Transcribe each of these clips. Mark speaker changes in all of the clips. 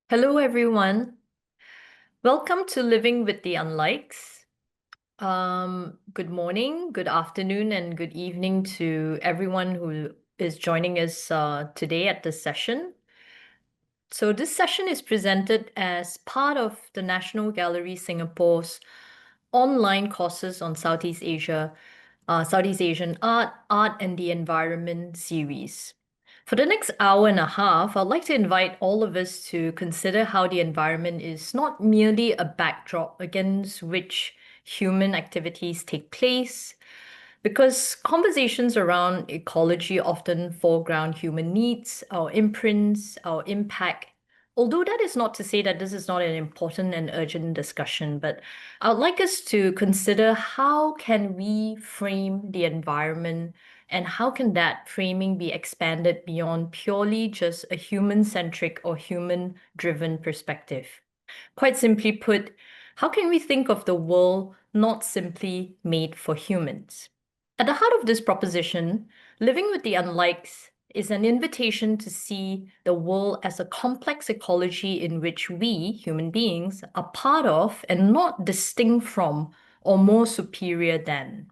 Speaker 1: Hello, everyone. Welcome to Living with the Unlikes. Good morning, good afternoon, and good evening to everyone who is joining us today at this session. So, this session is presented as part of the National Gallery Singapore's online courses on Southeast Asian art, art and the environment series. For the next hour and a half, I'd like to invite all of us to consider how the environment is not merely a backdrop against which human activities take place, because conversations around ecology often foreground human needs, our imprints, our impact. Although that is not to say that this is not an important and urgent discussion, but I would like us to consider how can we frame the environment and how can that framing be expanded beyond purely just a human-centric or human-driven perspective. Quite simply put, how can we think of the world not simply made for humans? At the heart of this proposition, living with the unlikes is an invitation to see the world as a complex ecology in which we, human beings, are part of and not distinct from or more superior than.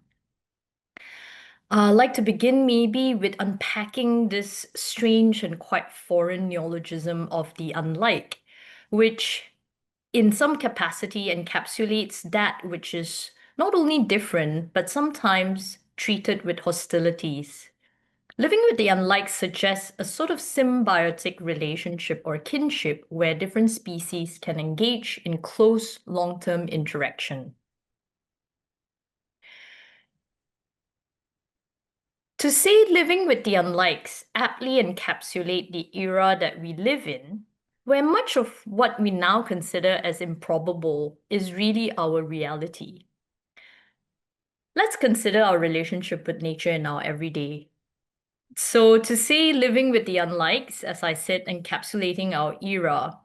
Speaker 1: I'd like to begin maybe with unpacking this strange and quite foreign neologism of the unlike, which in some capacity encapsulates that which is not only different, but sometimes treated with hostilities. Living with the unlike suggests a sort of symbiotic relationship or kinship where different species can engage in close long-term interaction. To say living with the unlikes aptly encapsulate the era that we live in, where much of what we now consider as improbable is really our reality. Let's consider our relationship with nature in our everyday. So, to say living with the unlikes, as I said, encapsulating our era,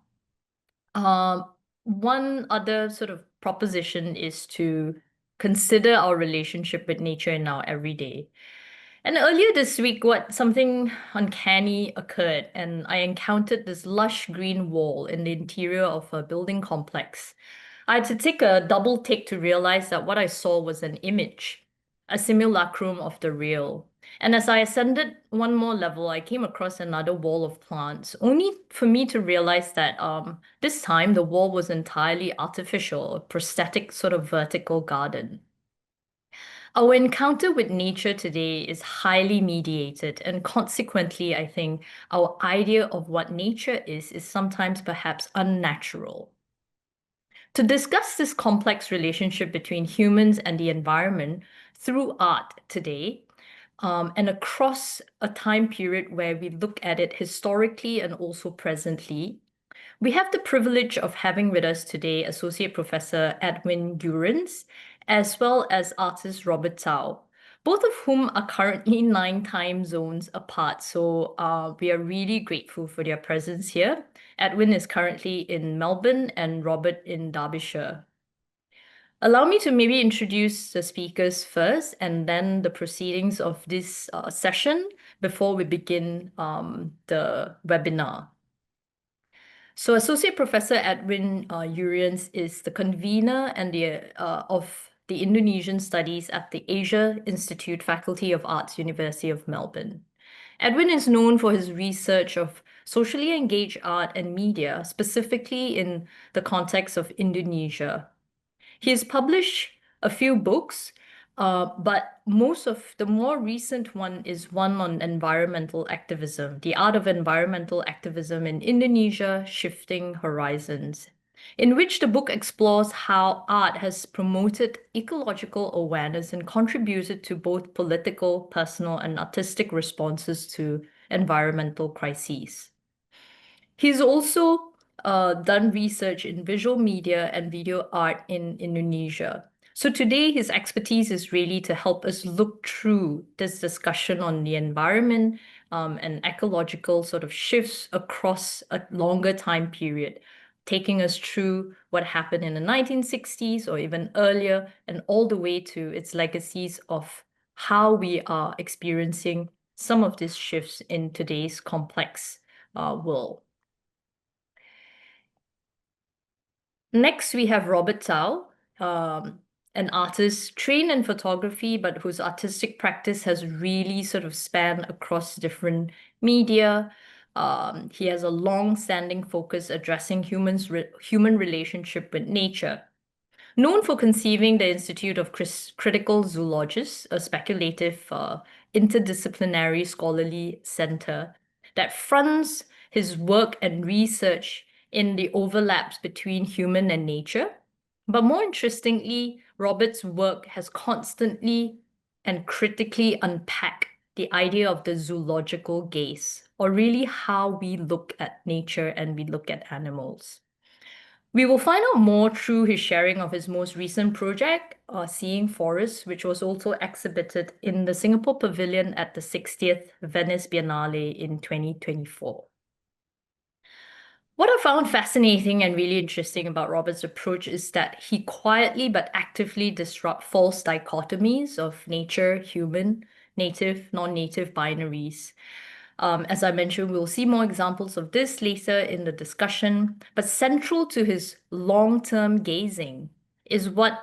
Speaker 1: um, one other sort of proposition is to consider our relationship with nature in our everyday. And earlier this week, something uncanny occurred, and I encountered this lush green wall in the interior of a building complex. I had to take a double take to realize that what I saw was an image, a simulacrum of the real. And as I ascended one more level, I came across another wall of plants, only for me to realize that this time the wall was entirely artificial, a prosthetic sort of vertical garden. Our encounter with nature today is highly mediated, and consequently, I think our idea of what nature is sometimes perhaps unnatural. To discuss this complex relationship between humans and the environment through art today, and across a time period where we look at it historically and also presently, we have the privilege of having with us today Associate Professor Edwin Jurriëns, as well as artist Robert Zhao, both of whom are currently 9 time zones apart. So we are really grateful for their presence here. Edwin is currently in Melbourne and Robert in Derbyshire. Allow me to maybe introduce the speakers first and then the proceedings of this session before we begin the webinar. So Associate Professor Edwin Jurriëns is the convener and of the Indonesian Studies at the Asia Institute Faculty of Arts, University of Melbourne. Edwin is known for his research of socially engaged art and media, specifically in the context of Indonesia. He has published a few books, but most of the more recent one is one on environmental activism, the art of environmental activism in Indonesia, Shifting Horizons, in which the book explores how art has promoted ecological awareness and contributed to both political, personal, and artistic responses to environmental crises. He's also done research in visual media and video art in Indonesia. So today, his expertise is really to help us look through this discussion on the environment and ecological sort of shifts across a longer time period, taking us through what happened in the 1960s or even earlier, and all the way to its legacies of how we are experiencing some of these shifts in today's complex world. Next, we have Robert Zhao, um, an artist trained in photography, but whose artistic practice has really sort of spanned across different media. He has a long-standing focus addressing human relationship with nature. Known for conceiving the Institute of Critical Zoologists, a speculative interdisciplinary scholarly center that fronts his work and research in the overlaps between human and nature. But more interestingly, Robert's work has constantly and critically unpacked the idea of the zoological gaze, or really how we look at nature and we look at animals. We will find out more through his sharing of his most recent project, Seeing Forests, which was also exhibited in the Singapore Pavilion at the 60th Venice Biennale in 2024. What I found fascinating and really interesting about Robert's approach is that he quietly but actively disrupts false dichotomies of nature, human, native, non-native binaries. As I mentioned, we'll see more examples of this later in the discussion, but central to his long-term gazing is what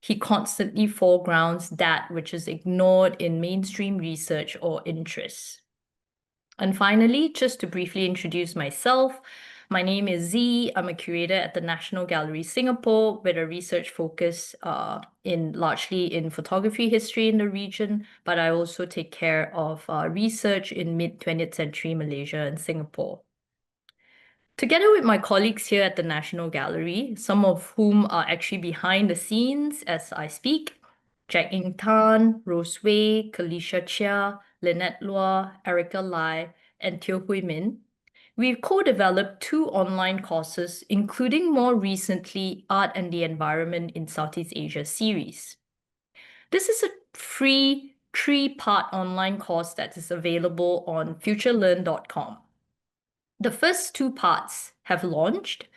Speaker 1: he constantly foregrounds that which is ignored in mainstream research or interests. And finally, just to briefly introduce myself, my name is Z. I'm a curator at the National Gallery Singapore with a research focus largely in photography history in the region, but I also take care of research in mid-20th century Malaysia and Singapore. Together with my colleagues here at the National Gallery, some of whom are actually behind the scenes as I speak, Jack Ing Tan, Rose Wei, Kalisha Chia, Lynette Lua, Erica Lai, and Teo Hui Min, we've co-developed 2 online courses, including more recently Art and the Environment in Southeast Asia series. This is a free 3-part online course that is available on futurelearn.com. The first 2 parts have launched.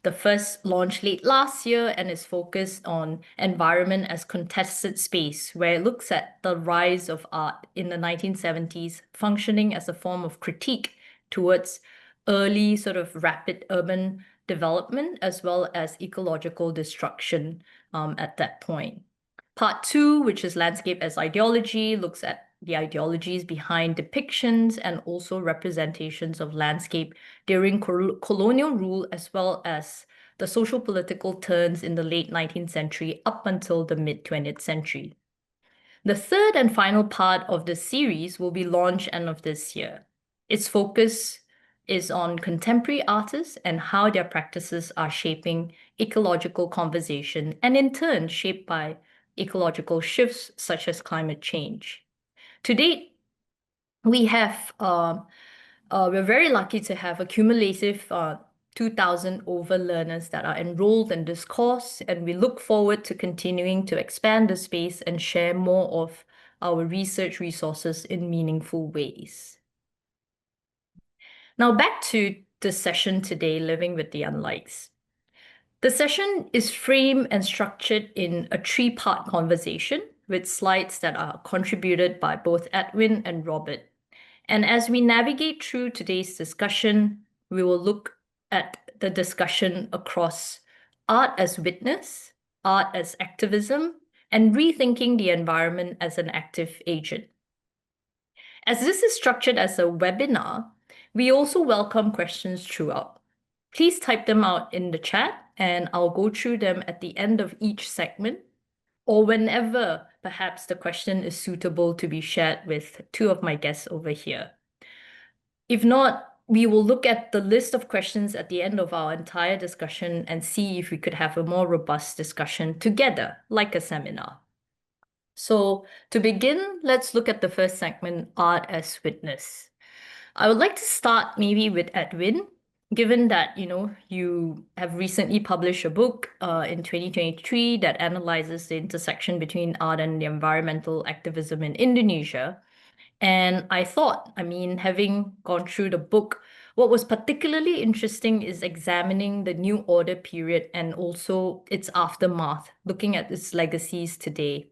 Speaker 1: The first launched late last year and is focused on environment as contested space, where it looks at the rise of art in the 1970s, functioning as a form of critique towards early sort of rapid urban development as well as ecological destruction at that point. Part 2, which is landscape as ideology, looks at the ideologies behind depictions and also representations of landscape during colonial rule, as well as the social political turns in the late 19th century up until the mid-20th century. The third and final part of the series will be launched end of this year. Its focus is on contemporary artists and how their practices are shaping ecological conversation and in turn shaped by ecological shifts such as climate change. To date, we're very lucky to have a cumulative 2,000 over learners that are enrolled in this course, and we look forward to continuing to expand the space and share more of our research resources in meaningful ways. Now back to the session today, Living with the Unlikes. The session is framed and structured in a 3-part conversation with slides that are contributed by both Edwin and Robert. And as we navigate through today's discussion, we will look at the discussion across art as witness, art as activism, and rethinking the environment as an active agent. As this is structured as a webinar, we also welcome questions throughout. Please type them out in the chat and I'll go through them at the end of each segment or whenever perhaps the question is suitable to be shared with 2 of my guests over here. If not, we will look at the list of questions at the end of our entire discussion and see if we could have a more robust discussion together, like a seminar. So to begin, let's look at the first segment, Art as Witness. I would like to start maybe with Edwin, given that, you have recently published a book in 2023 that analyzes the intersection between art and the environmental activism in Indonesia. And I thought, having gone through the book, what was particularly interesting is examining the New Order period and also its aftermath, looking at its legacies today.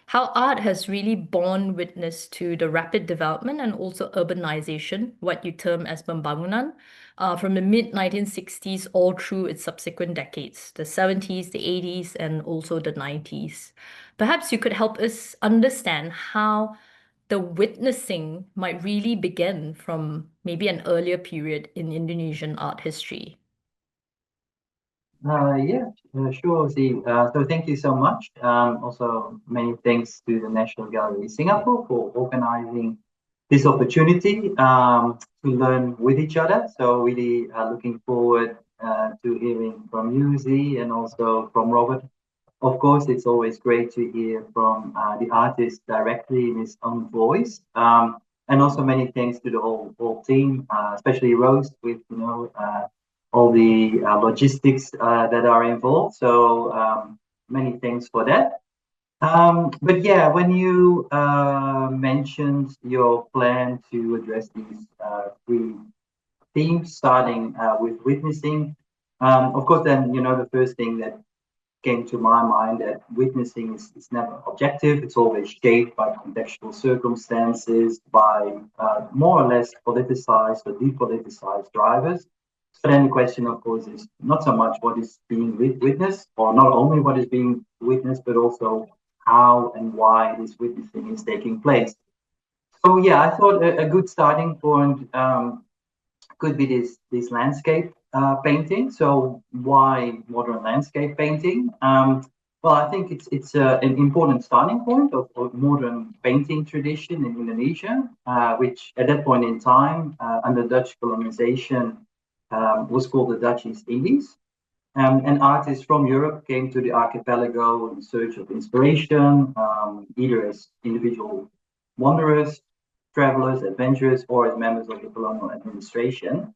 Speaker 1: how art has really borne witness to the rapid development and also urbanization, what you term as pembangunan, from the mid-1960s all through its subsequent decades, the 70s, the 80s, and also the 90s. Perhaps you could help us understand how the witnessing might really begin from maybe an earlier period in Indonesian art history.
Speaker 2: Yeah, sure, Z. So thank you so much. Also, many thanks to the National Gallery Singapore for organizing this opportunity to learn with each other. So really looking forward to hearing from you, Z, and also from Robert. Of course, it's always great to hear from the artist directly in his own voice. And also many thanks to the whole team, especially Rose with all the logistics that are involved. So many thanks for that. But yeah, when you mentioned your plan to address these three themes, starting with witnessing, of course, then the first thing that came to my mind that witnessing is never objective. It's always shaped by contextual circumstances, by more or less politicized or depoliticized drivers. So then the question, of course, is not so much what is being witnessed, or not only what is being witnessed, but also how and why this witnessing is taking place. So yeah, I thought a good starting point could be this landscape painting. So why modern landscape painting? Well, I think it's an important starting point of modern painting tradition in Indonesia, which at that point in time, under Dutch colonization, was called the Dutch East Indies. And artists from Europe came to the archipelago in search of inspiration, either as individual wanderers, travelers, adventurers, or as members of the colonial administration.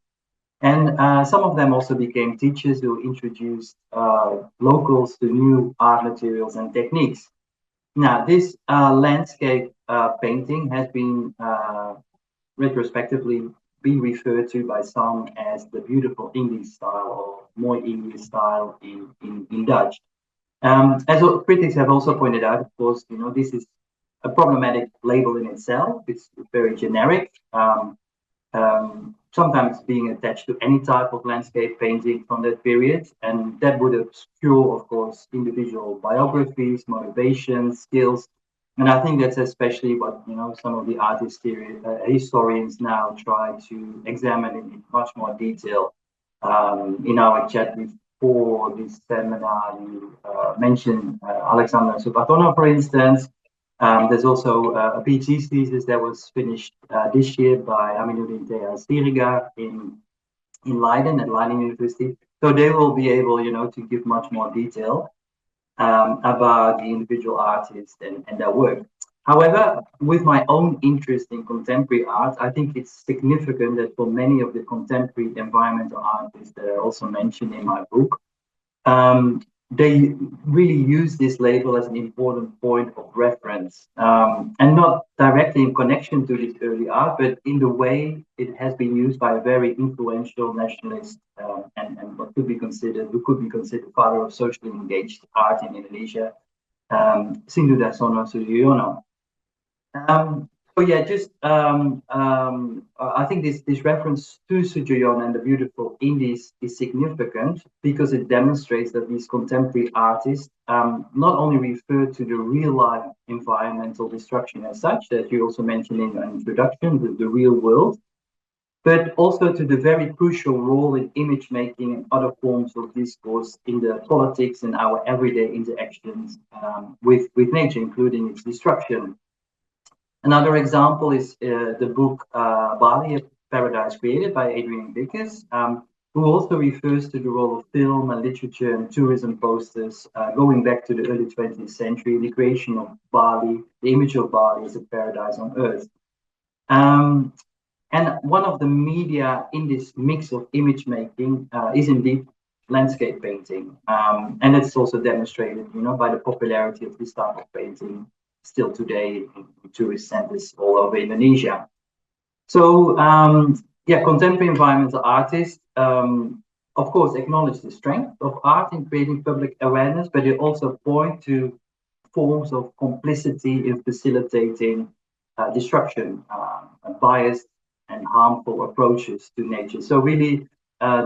Speaker 2: And some of them also became teachers who introduced locals to new art materials and techniques. Now, this landscape painting has been retrospectively been referred to by some as the beautiful English style or more English style in Dutch. As critics have also pointed out, of course, this is a problematic label in itself. It's very generic. Sometimes being attached to any type of landscape painting from that period. And that would obscure, of course, individual biographies, motivations, skills. And I think that's especially what, some of the art historians now try to examine in much more detail. In our chat before this seminar, you mentioned Alexander Supatono, for instance. There's also a PhD thesis that was finished this year by Aminuddin Thea Siriga in Leiden at Leiden University. So they will be able, to give much more detail about the individual artists and their work. However, with my own interest in contemporary art, I think it's significant that for many of the contemporary environmental artists that I also mentioned in my book, they really use this label as an important point of reference, and not directly in connection to this early art, but in the way it has been used by a very influential nationalist and what could be considered, who could be considered father of socially engaged art in Indonesia, Sindu Dasono Sujoyono. So yeah, just I think this reference to Sujoyon and the beautiful Indies is significant because it demonstrates that these contemporary artists not only refer to the real life environmental destruction as such, that you also mentioned in your introduction, the real world, but also to the very crucial role in image making and other forms of discourse in the politics and our everyday interactions with nature, including its destruction. Another example is the book Bali, A Paradise Created by Adrian Vickers, who also refers to the role of film and literature and tourism posters going back to the early 20th century, the creation of Bali, the image of Bali as a paradise on earth. And one of the media in this mix of image making is indeed landscape painting. And it's also demonstrated, by the popularity of this type of painting still today in tourist centers all over Indonesia. So, yeah, contemporary environmental artists, of course, acknowledge the strength of art in creating public awareness, but they also point to forms of complicity in facilitating destruction, biased and harmful approaches to nature. So really,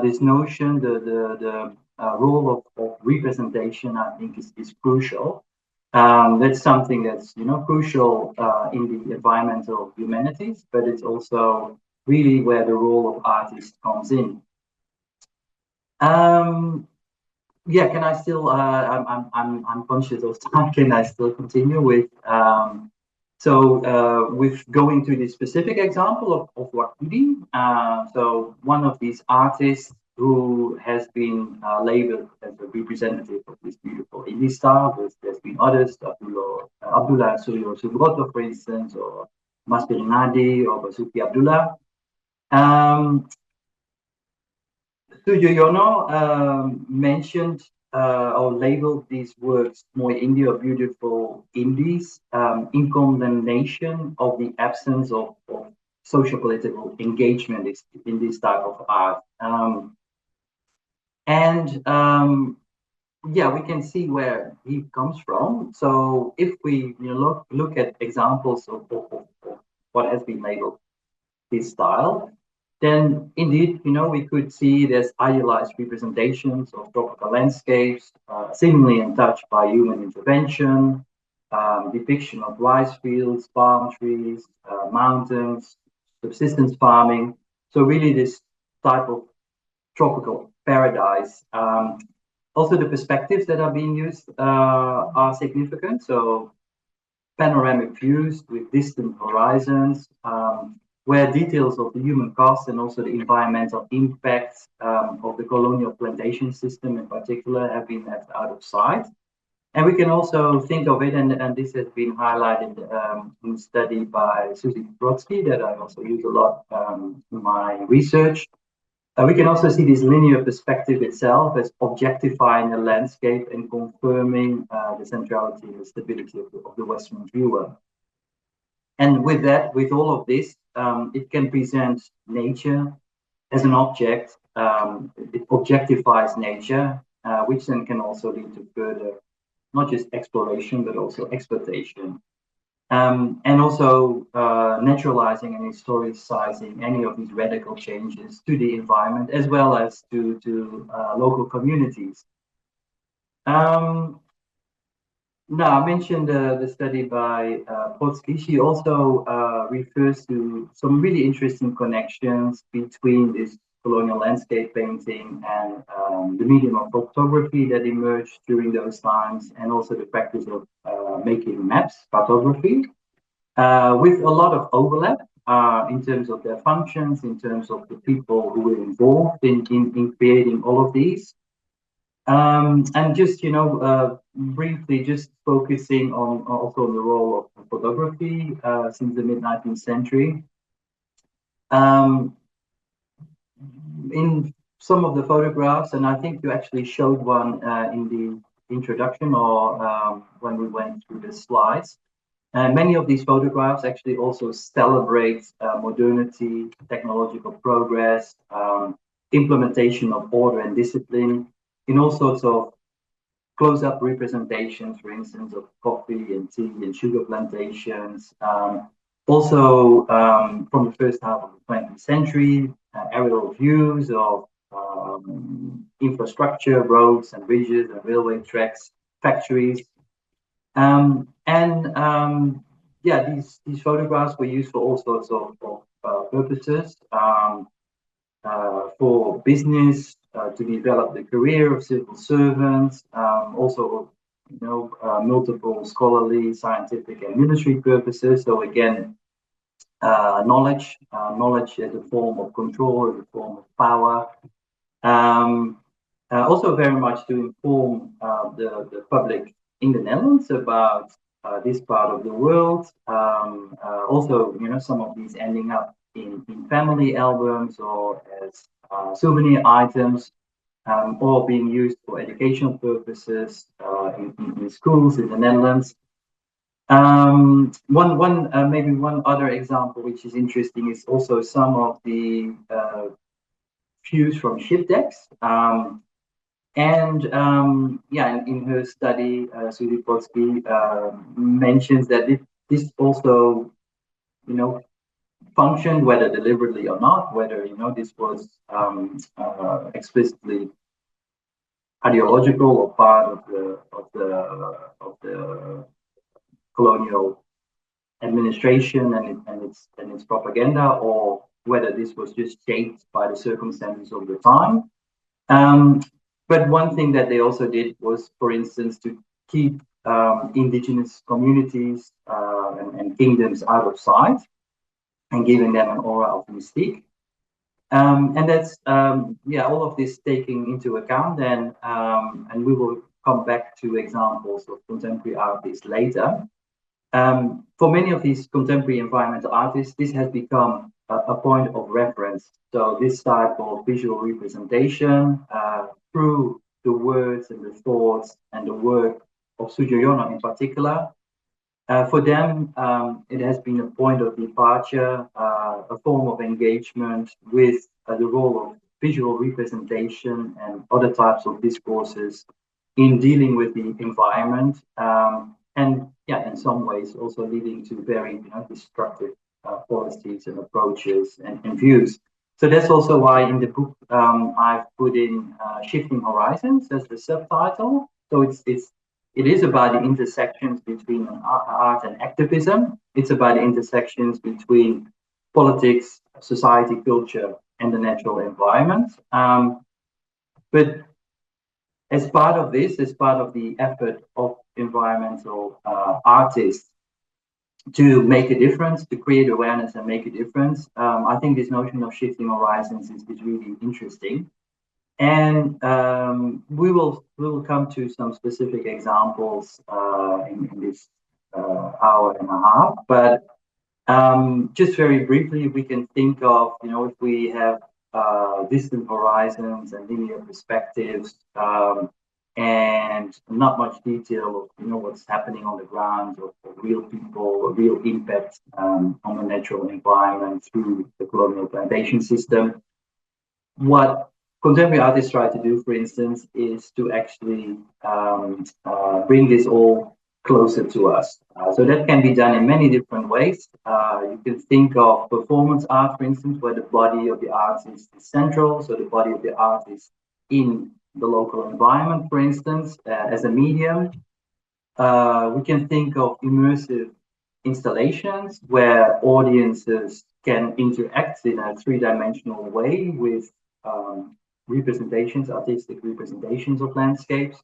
Speaker 2: this notion, the role of representation, I think, is crucial. That's something that's crucial in the environmental humanities, but it's also really where the role of artists comes in. Yeah, can I still? I'm conscious of time. Can I still continue with? With going to the specific example of Wakudi, so one of these artists who has been labeled as a representative of this beautiful indie style. There's been others, Abdullah Suryo Subroto, for instance, or Mas Bernardi or Basuki Abdullah. Sujoyono mentioned or labeled these works Mooi Indie or Beautiful Indies in condemnation of the absence of social political engagement in this type of art. Yeah, we can see where he comes from. So if we look at examples of what has been labeled his style, then indeed, we could see there's idealized representations of tropical landscapes, seemingly untouched by human intervention, depiction of rice fields, palm trees, mountains, subsistence farming. So really this type of tropical paradise. Also, the perspectives that are being used are significant. So panoramic views with distant horizons, where details of the human cost and also the environmental impacts of the colonial plantation system in particular have been left out of sight. And we can also think of it, and this has been highlighted in a study by Susie Brodsky that I also use a lot in my research. We can also see this linear perspective itself as objectifying the landscape and confirming the centrality and the stability of the Western viewer. And with that, with all of this, it can present nature as an object. It objectifies nature, which then can also lead to further, not just exploration, but also exploitation. And also naturalizing and historicizing any of these radical changes to the environment as well as to local communities. Now, I mentioned the study by Brodsky. She also refers to some really interesting connections between this colonial landscape painting and the medium of photography that emerged during those times, and also the practice of making maps, cartography, with a lot of overlap in terms of their functions, in terms of the people who were involved in creating all of these. And just, briefly, just focusing on also on the role of photography since the mid-19th century. In some of the photographs, and I think you actually showed one in the introduction or when we went through the slides. Many of these photographs actually also celebrate modernity, technological progress, implementation of order and discipline in all sorts of close-up representations, for instance, of coffee and tea and sugar plantations. Also, from the first half of the 20th century, aerial views of infrastructure, roads and bridges and railway tracks, factories. Yeah, these photographs were used for all sorts of purposes, for business, to develop the career of civil servants, also, multiple scholarly, scientific, and military purposes. So again, knowledge as a form of control, as a form of power. Also very much to inform the public in the Netherlands about this part of the world. Also, some of these ending up in family albums or as souvenir items, or being used for educational purposes in schools in the Netherlands. Maybe one other example which is interesting is also some of the views from ship decks. And yeah, in her study, Suzy Brodsky mentions that this also, you know, functioned, whether deliberately or not, whether this was explicitly ideological or part of the colonial administration and its propaganda, or whether this was just shaped by the circumstances of the time. Um, but one thing that they also did was, for instance, to keep indigenous communities and kingdoms out of sight and giving them an aura of mystique. And that's yeah, all of this taking into account then, and we will come back to examples of contemporary artists later. For many of these contemporary environmental artists, this has become a point of reference. So this type of visual representation through the words and the thoughts and the work of Sujoyono in particular, for them, it has been a point of departure, a form of engagement with the role of visual representation and other types of discourses in dealing with the environment, and yeah, in some ways also leading to very destructive policies and approaches and views. So that's also why in the book I've put in "Shifting Horizons" as the subtitle. So it is about the intersections between art and activism. It's about the intersections between politics, society, culture, and the natural environment. But as part of this, as part of the effort of environmental artists to make a difference, to create awareness and make a difference, I think this notion of shifting horizons is really interesting. And we will come to some specific examples in this hour and a half. But just very briefly, we can think of, if we have distant horizons and linear perspectives, and not much detail of, what's happening on the ground, of real people, or real impact on the natural environment through the colonial plantation system. What contemporary artists try to do, for instance, is to actually bring this all closer to us. So that can be done in many different ways. You can think of performance art, for instance, where the body of the artist is central. So the body of the artist in the local environment, for instance, as a medium. We can think of immersive installations where audiences can interact in a three-dimensional way with representations, artistic representations of landscapes.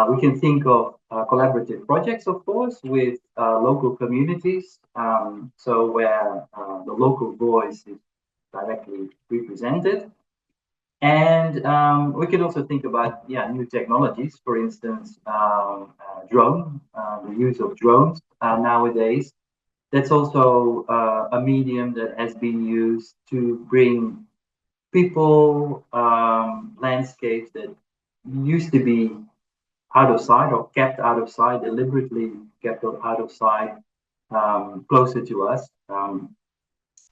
Speaker 2: We can think of collaborative projects, of course, with local communities. So where the local voice is directly represented. And we can also think about new technologies, for instance, the use of drones nowadays. That's also a medium that has been used to bring people, landscapes that used to be out of sight or kept out of sight, deliberately kept out of sight, closer to us.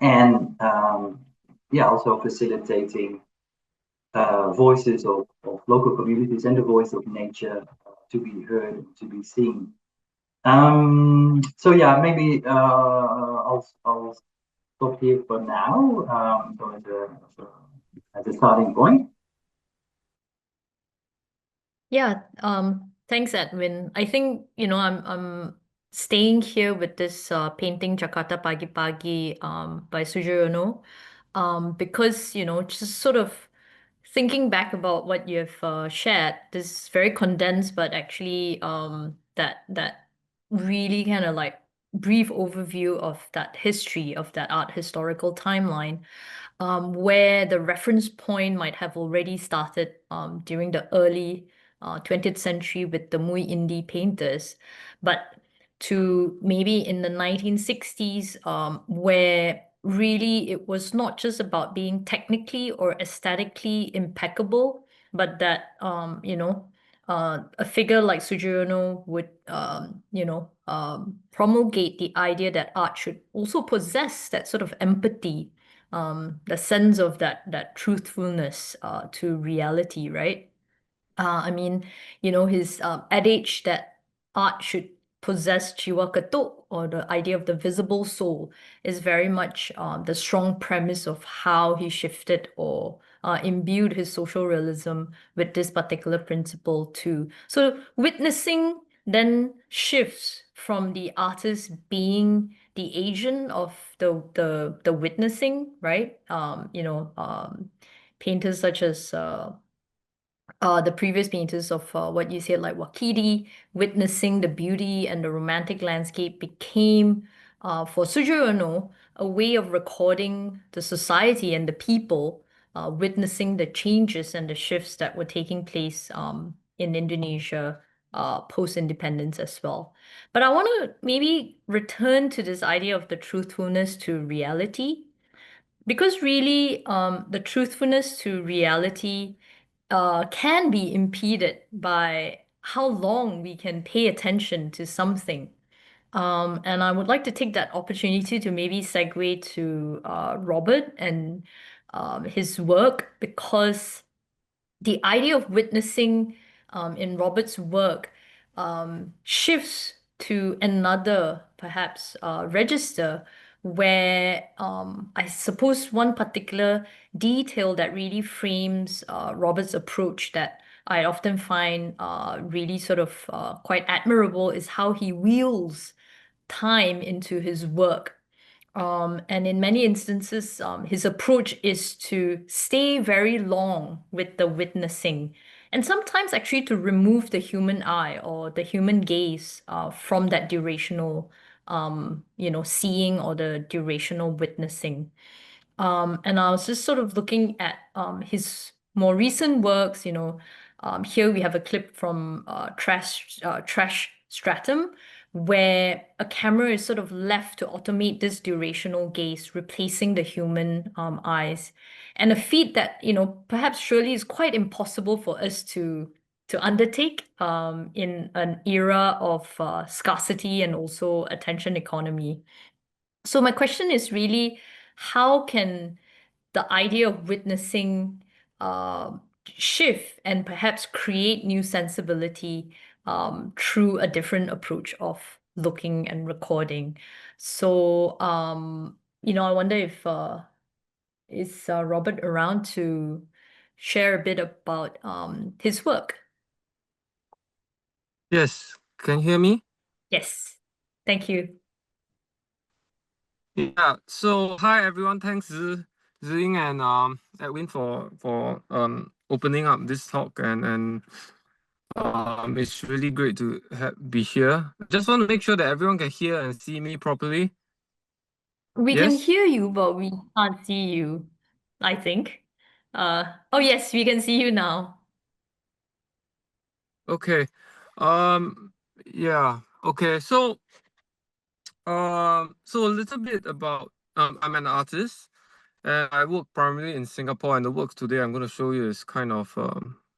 Speaker 2: And also facilitating voices of local communities and the voice of nature to be heard, to be seen. So yeah, maybe I'll stop here for now. So as a starting point.
Speaker 1: Yeah, thanks, Edwin. I think, I'm staying here with this painting Jakarta Pagi Pagi by Sujoyono, because, just sort of thinking back about what you've shared, this very condensed, but actually that really kind of like brief overview of that history of that art historical timeline, where the reference point might have already started during the early 20th century with the Mui Indie painters, but to maybe in the 1960s, where really it was not just about being technically or aesthetically impeccable, but that, a figure like Sujoyono would, promulgate the idea that art should also possess that sort of empathy, the sense of that truthfulness to reality, right? I mean, his adage that art should possess jiwa ketuk, or the idea of the visible soul, is very much the strong premise of how he shifted or imbued his social realism with this particular principle too. So witnessing then shifts from the artist being the agent of the witnessing, right? Painters such as the previous painters of what you said, like Wakiti, witnessing the beauty and the romantic landscape became, for Sujoyono, a way of recording the society and the people, witnessing the changes and the shifts that were taking place in Indonesia post-independence as well. But I want to maybe return to this idea of the truthfulness to reality, because really, the truthfulness to reality can be impeded by how long we can pay attention to something. And I would like to take that opportunity to maybe segue to Robert and his work, because the idea of witnessing in Robert's work shifts to another, perhaps, register where I suppose one particular detail that really frames Robert's approach that I often find really sort of quite admirable is how he wheels time into his work. And in many instances, his approach is to stay very long with the witnessing, and sometimes actually to remove the human eye or the human gaze from that durational, seeing or the durational witnessing. And I was just sort of looking at his more recent works. Here we have a clip from Trash Stratum, where a camera is sort of left to automate this durational gaze, replacing the human eyes, and a feat that, perhaps surely is quite impossible for us to undertake in an era of scarcity and also attention economy. So my question is really, how can the idea of witnessing uh, shift and perhaps create new sensibility through a different approach of looking and recording? So, I wonder if is Robert around to share a bit about his work?
Speaker 3: Yes, can you hear me?
Speaker 1: Yes, thank you.
Speaker 3: Yeah. So hi everyone. Thanks Ziying and Edwin for opening up this talk, and it's really great to be here. Just want to make sure that everyone can hear and see me properly.
Speaker 1: We can
Speaker 3: Yes.
Speaker 1: hear you, but we can't see you, I think. Oh yes, we can see you now.
Speaker 3: Okay. Um. Yeah. Okay. So a little bit about I'm an artist. And I work primarily in Singapore, and the works today I'm going to show you is kind of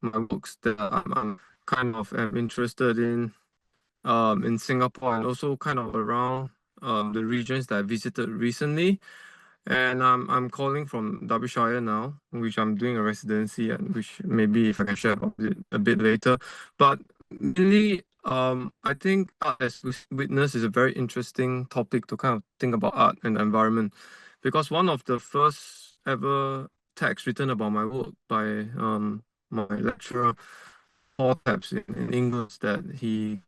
Speaker 3: my works that I'm kind of am interested in Singapore and also kind of around the regions that I visited recently. And I'm calling from Derbyshire now, which I'm doing a residency, and which maybe if I can share about it a bit later. But really, I think art as witness is a very interesting topic to kind of think about art and the environment, because one of the first ever texts written about my work by my lecturer Paul Taps in English that he.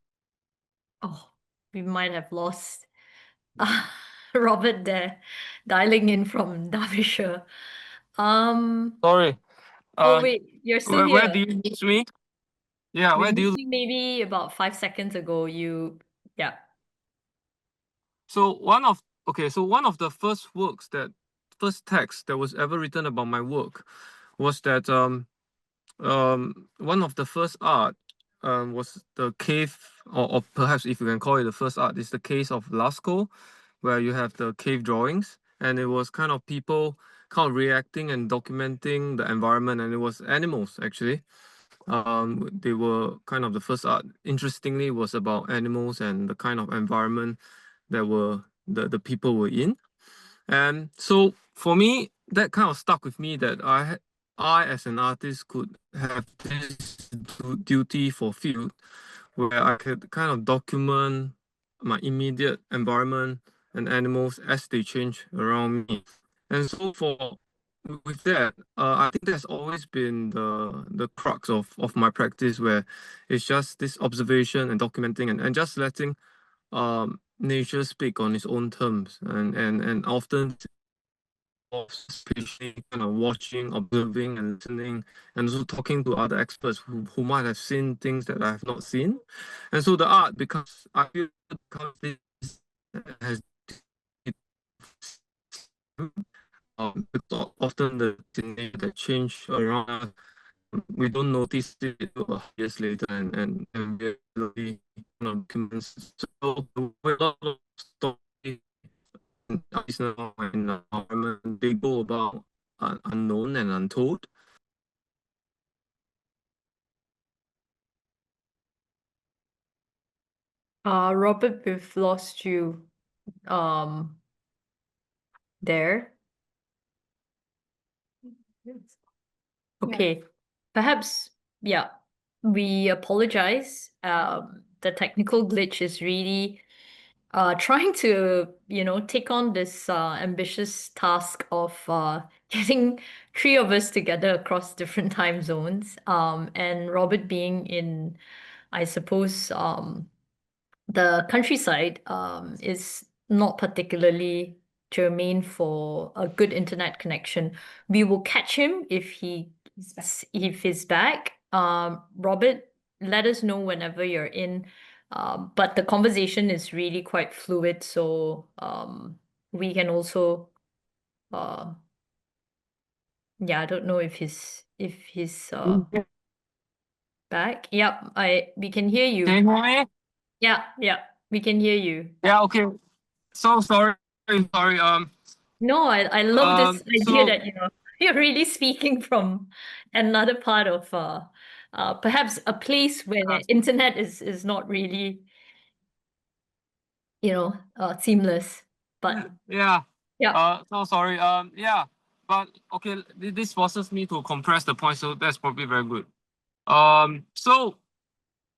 Speaker 1: Oh, we might have lost Robert there, dialing in from Derbyshire. Um,
Speaker 3: Sorry.
Speaker 1: oh
Speaker 3: Uh,
Speaker 1: wait, you're still
Speaker 3: where do
Speaker 1: here.
Speaker 3: you lose me? Yeah,
Speaker 1: We
Speaker 3: where do you?
Speaker 1: missed you maybe about 5 seconds ago. Yeah.
Speaker 3: So one of the first text that was ever written about my work was that one of the first art was the cave, or perhaps if you can call it the first art, is the case of Lascaux, where you have the cave drawings, and it was kind of people kind of reacting and documenting the environment, and it was animals actually. They were kind of the first art. Interestingly, was about animals and the kind of environment that the people were in. And so for me, that kind of stuck with me that I, as an artist, could have this duty fulfilled where I could kind of document my immediate environment and animals as they change around me. And so with that, I think that's always been the crux of my practice, where it's just this observation and documenting and just letting nature speak on its own terms, and often especially kind of watching, observing, and listening, and also talking to other experts who might have seen things that I have not seen. And so the art becomes, I feel, becomes this has because often the things that change around us, we don't notice it years later, and we're really documents. So the way a lot of stories in the environment, they go about unknown and untold.
Speaker 1: Robert, we've lost you there. Okay, perhaps, yeah, we apologize. The technical glitch is really trying to, take on this ambitious task of getting three of us together across different time zones. And Robert being in, I suppose, the countryside is not particularly germane for a good internet connection. We will catch him if he's back. Robert, let us know whenever you're in. But the conversation is really quite fluid, so we can also yeah, I don't know if he's back. Yep, we can hear you.
Speaker 3: Can you hear me?
Speaker 1: Yeah, we can hear you.
Speaker 3: Yeah, okay. So sorry.
Speaker 1: No, I love this idea
Speaker 3: So
Speaker 1: that you're really speaking from another part of perhaps a place where the internet is not really seamless. But
Speaker 3: yeah.
Speaker 1: yeah,
Speaker 3: So sorry. Yeah. But okay, this forces me to compress the point, so that's probably very good. So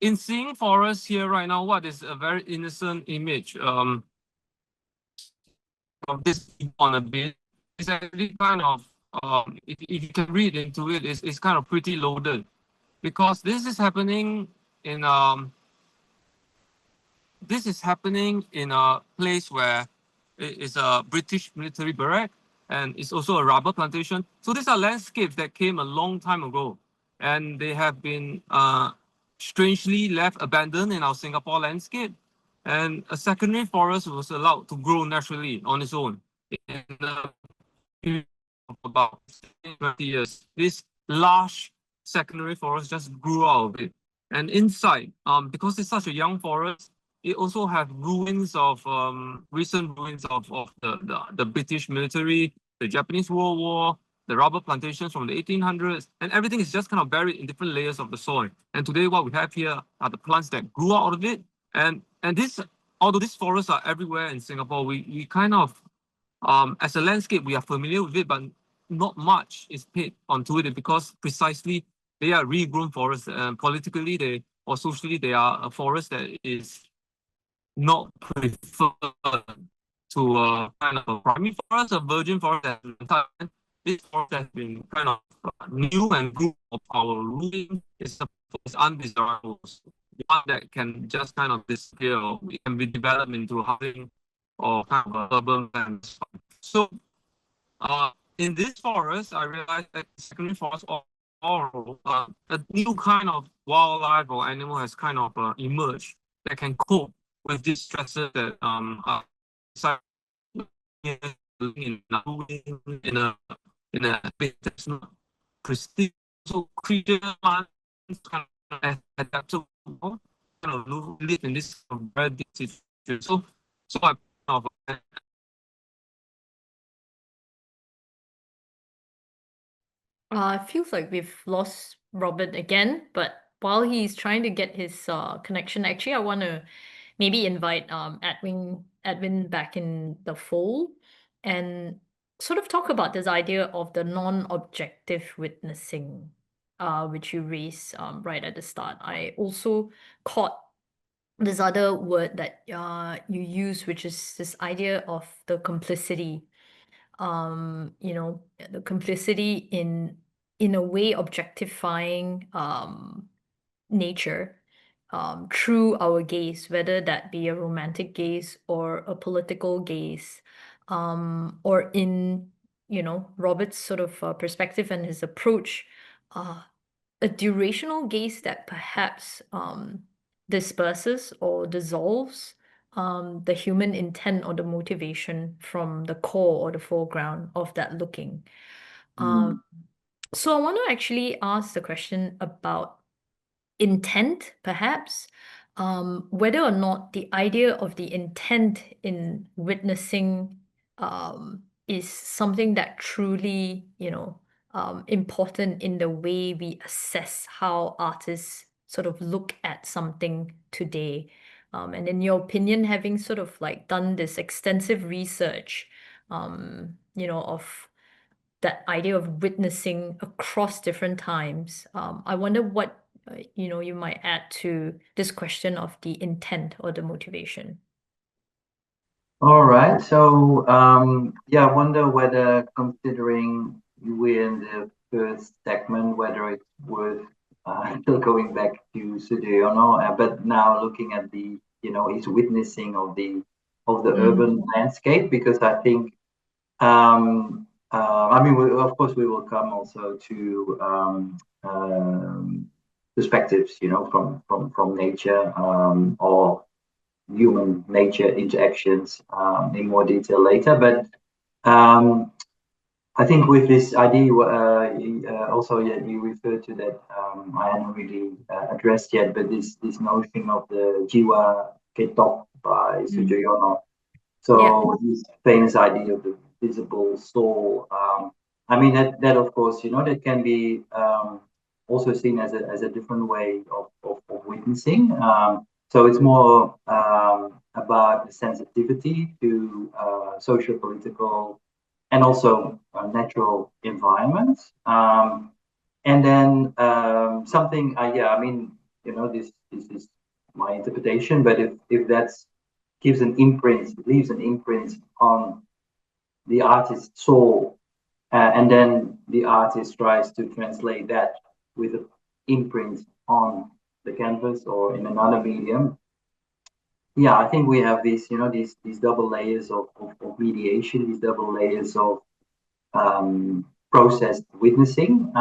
Speaker 3: in seeing forests here right now, what is a very innocent image of this on a bit is actually kind of if you can read into it, it's kind of pretty loaded, because this is happening in a place where it is a British military barrack, and it's also a rubber plantation. So these are landscapes that came a long time ago, and they have been strangely left abandoned in our Singapore landscape. And a secondary forest was allowed to grow naturally on its own in a period of about 20 years. This large secondary forest just grew out of it. And inside, because it's such a young forest, it also have ruins of recent ruins of the British military, the Japanese World War, the rubber plantations from the 1800s, and everything is just kind of buried in different layers of the soil. And today, what we have here are the plants that grew out of it. And this, although these forests are everywhere in Singapore, we kind of as a landscape, we are familiar with it, but not much is paid onto it, because precisely they are regrown forests, and politically or socially they are a forest that is not preferred to kind of a primary forest, a virgin forest. This forest has been kind of new and grew of our ruling is undesirable. One that can just kind of disappear, or it can be developed into housing or kind of urban lands. So in this forest, I realized that secondary forest a new kind of wildlife or animal has kind of emerged that can cope with these stresses that are in a bit that's not pristine. So creatures kind of adaptable, kind of live in this very deep situation. So I kind of
Speaker 1: it feels like we've lost Robert again, but while he's trying to get his connection, actually, I want to maybe invite Edwin back in the fold. And sort of talk about this idea of the non-objective witnessing, which you raised right at the start. I also caught this other word that you use, which is this idea of the complicity. The complicity in a way objectifying nature through our gaze, whether that be a romantic gaze or a political gaze, or in Robert's sort of perspective and his approach, a durational gaze that perhaps disperses or dissolves the human intent or the motivation from the core or the foreground of that looking. So I want to actually ask the question about intent, perhaps, whether or not the idea of the intent in witnessing is something that truly, important in the way we assess how artists sort of look at something today. And in your opinion, having sort of like done this extensive research, of that idea of witnessing across different times, I wonder what you might add to this question of the intent or the motivation.
Speaker 2: All right. So, yeah, I wonder whether, considering we're in the first segment, whether it's worth still going back to Sudoyono, but now looking at his witnessing of the urban landscape, because I think, I mean, of course, we will come also to perspectives, from nature, or human nature interactions in more detail later. But I think with this idea, also you referred to that, I hadn't really addressed yet, but this notion of the jiwa ketok by Sujoyono. So this famous idea of the visible soul. I mean that of course, that can be also seen as a different way of witnessing. So it's more about the sensitivity to socio-political and also natural environments. And then something, yeah, I mean, this is my interpretation, but if that's leaves an imprint on the artist's soul, and then the artist tries to translate that with an imprint on the canvas or in another medium. Yeah, I think we have these double layers of mediation, these double layers of processed witnessing,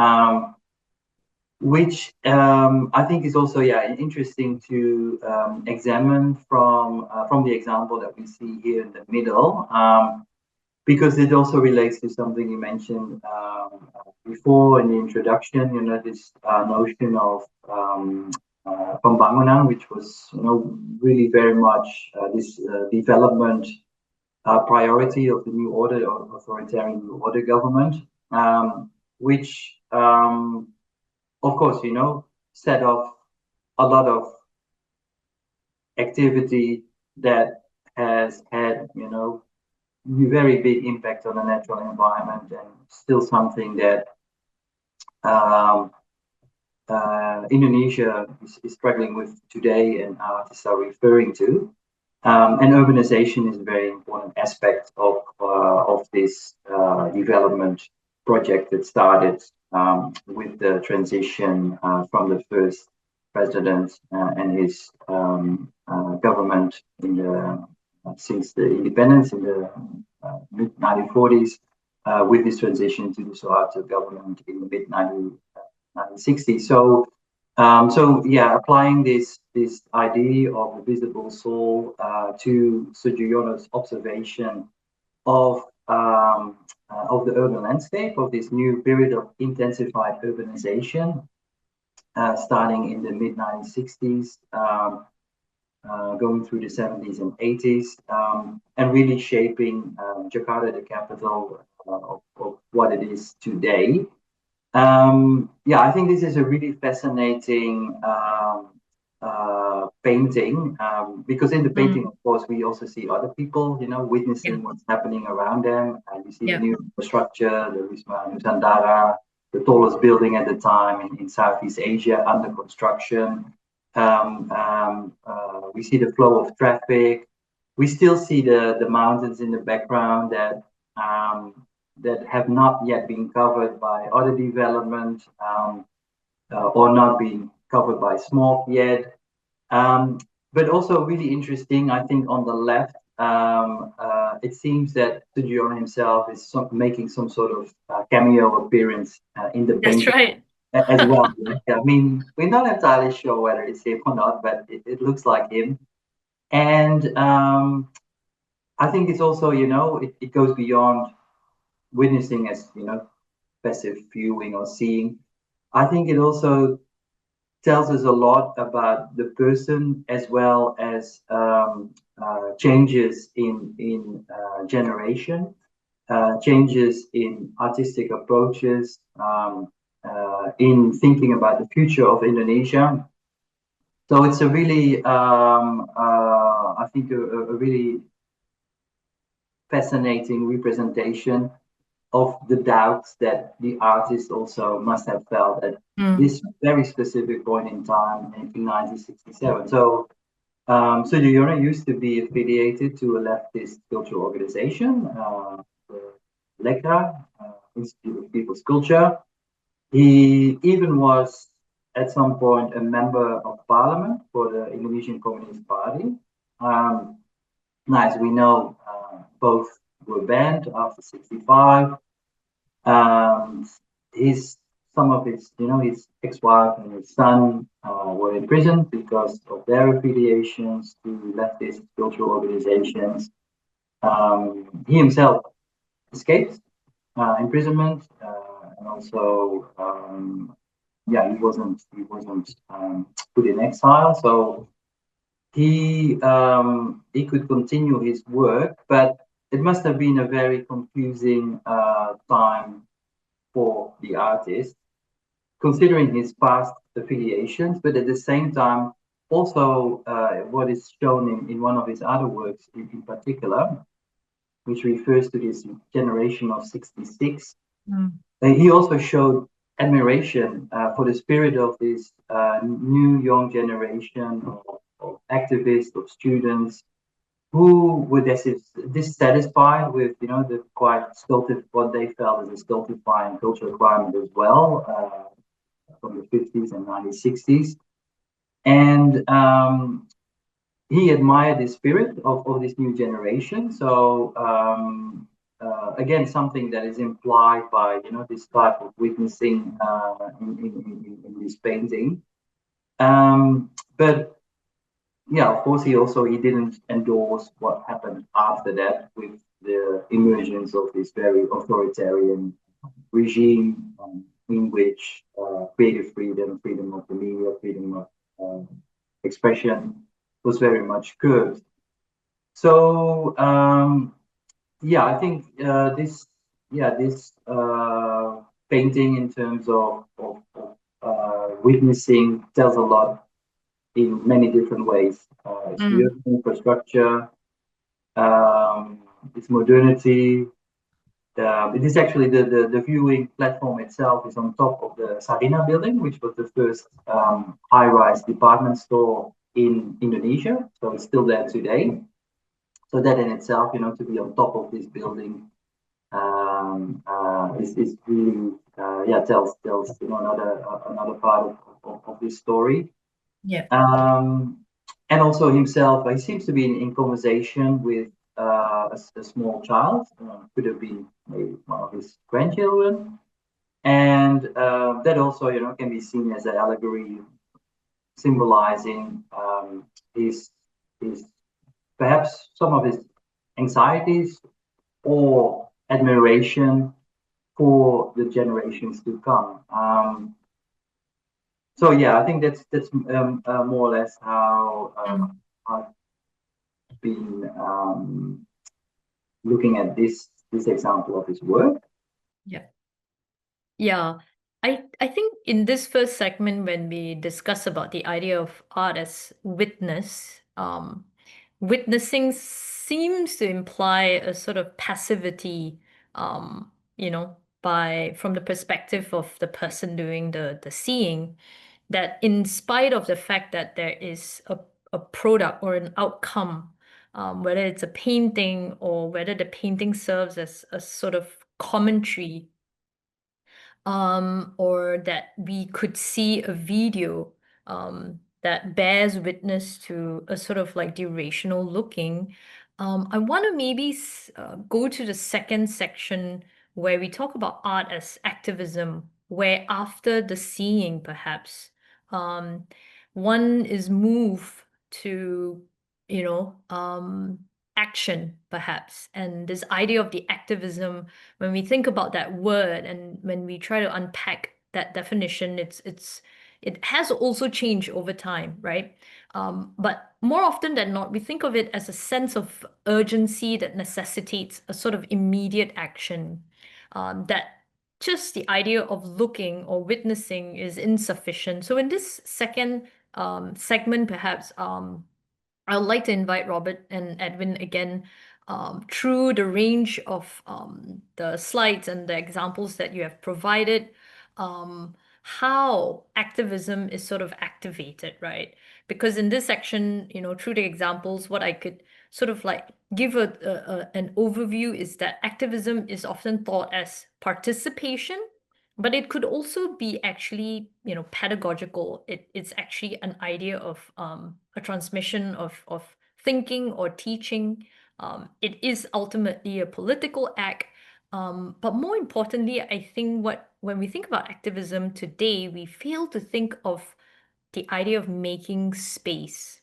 Speaker 2: which I think is also interesting to examine from the example that we see here in the middle, because it also relates to something you mentioned before in the introduction. This notion of pembangunan, which was really very much this development priority of the new order, or authoritarian new order government, which of course, set off a lot of activity that has had, very big impact on the natural environment, and still something that Indonesia is struggling with today, and artists are referring to. And urbanization is a very important aspect of this development project that started with the transition from the first president and his government since the independence in the mid 1940s, with this transition to the Suharto government in the mid 1960s. So applying this idea of the visible soul to Sujoyono's observation of the urban landscape, of this new period of intensified urbanization, starting in the mid 1960s, going through the 70s and 80s, and really shaping Jakarta, the capital of what it is today. I think this is a really fascinating painting, because in the painting, of course, we also see other people, witnessing
Speaker 1: Yeah.
Speaker 2: what's happening around them. And you see the
Speaker 1: Yeah.
Speaker 2: new infrastructure, the Wisma Nusantara, the tallest building at the time in Southeast Asia under construction. We see the flow of traffic. We still see the mountains in the background that have not yet been covered by other development, or not being covered by smog yet. But also really interesting, I think, on the left, it seems that Sujyon himself is making some sort of cameo appearance in the
Speaker 1: That's
Speaker 2: painting
Speaker 1: right.
Speaker 2: as well. I mean, we're not entirely sure whether it's him or not, but it looks like him. And I think it's also, it goes beyond witnessing as, passive viewing or seeing. I think it also tells us a lot about the person, as well as changes in generation, changes in artistic approaches, in thinking about the future of Indonesia. So it's a really, I think, a really fascinating representation of the doubts that the artist also must have felt at this very specific point in time in 1967. So, Jurriëns used to be affiliated to a leftist cultural organization, the LECA, Institute of People's Culture. He even was at some point a member of parliament for the Indonesian Communist Party. Now, as we know, both were banned after 65. Some of his, his ex-wife and his son were in prison because of their affiliations to leftist cultural organizations. He himself escaped imprisonment, and also, he wasn't put in exile, so he could continue his work, but it must have been a very confusing time for the artist, considering his past affiliations, but at the same time, also what is shown in one of his other works in particular, which refers to this generation of 66. He also showed admiration for the spirit of this new young generation of activists, of students, who were dissatisfied with, the quite what they felt as a stultifying cultural climate as well, from the 50s and 1960s. And he admired the spirit of this new generation. So again, something that is implied by, this type of witnessing in this painting. But yeah, of course, he didn't endorse what happened after that with the emergence of this very authoritarian regime, in which creative freedom of the media, freedom of expression was very much curbed. So I think this painting, in terms of witnessing, tells a lot in many different ways. It's the infrastructure, its modernity. It is actually the viewing platform itself is on top of the Sarina building, which was the first high-rise department store in Indonesia. So it's still there today. So that in itself, to be on top of this building is really tells another part of this story.
Speaker 1: Yeah.
Speaker 2: And also himself, he seems to be in conversation with a small child, could have been maybe one of his grandchildren, and that also, can be seen as an allegory, symbolizing his perhaps some of his anxieties or admiration for the generations to come. So yeah, I think that's more or less how I've been looking at this example of his work.
Speaker 1: Yeah. I think in this first segment, when we discuss about the idea of art as witness, witnessing seems to imply a sort of passivity, you know, from the perspective of the person doing the seeing, that in spite of the fact that there is a product or an outcome, whether it's a painting or whether the painting serves as a sort of commentary, or that we could see a video that bears witness to a sort of like durational looking. I want to maybe go to the second section where we talk about art as activism, where after the seeing, perhaps, um, one is moved to, action, perhaps. And this idea of the activism, when we think about that word and when we try to unpack that definition, it has also changed over time, right? But more often than not, we think of it as a sense of urgency that necessitates a sort of immediate action. That just the idea of looking or witnessing is insufficient. So in this second segment, perhaps, I would like to invite Robert and Edwin again, through the range of the slides and the examples that you have provided, how activism is sort of activated, right? Because in this section, through the examples, what I could sort of like give an overview is that activism is often thought as participation, but it could also be actually, pedagogical. It's actually an idea of a transmission of thinking or teaching. It is ultimately a political act. But more importantly, I think when we think about activism today, we fail to think of the idea of making space.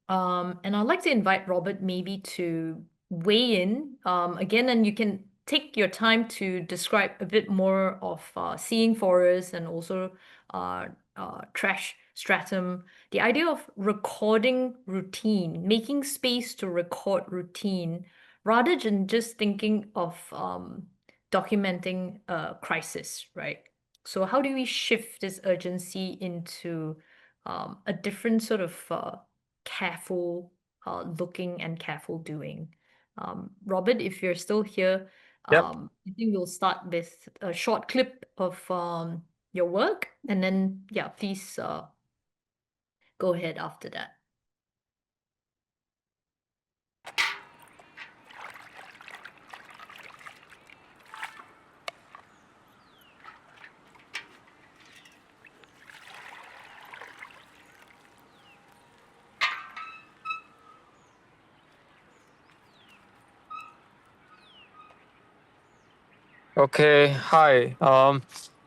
Speaker 1: And I'd like to invite Robert maybe to weigh in again, and you can take your time to describe a bit more of seeing forests and also trash stratum. The idea of recording routine, making space to record routine, rather than just thinking of documenting a crisis, right? So how do we shift this urgency into a different sort of careful looking and careful doing? Robert, if you're still here,
Speaker 3: Yep.
Speaker 1: I think we'll start with a short clip of your work, and then, yeah, please go ahead after that.
Speaker 3: Okay, hi.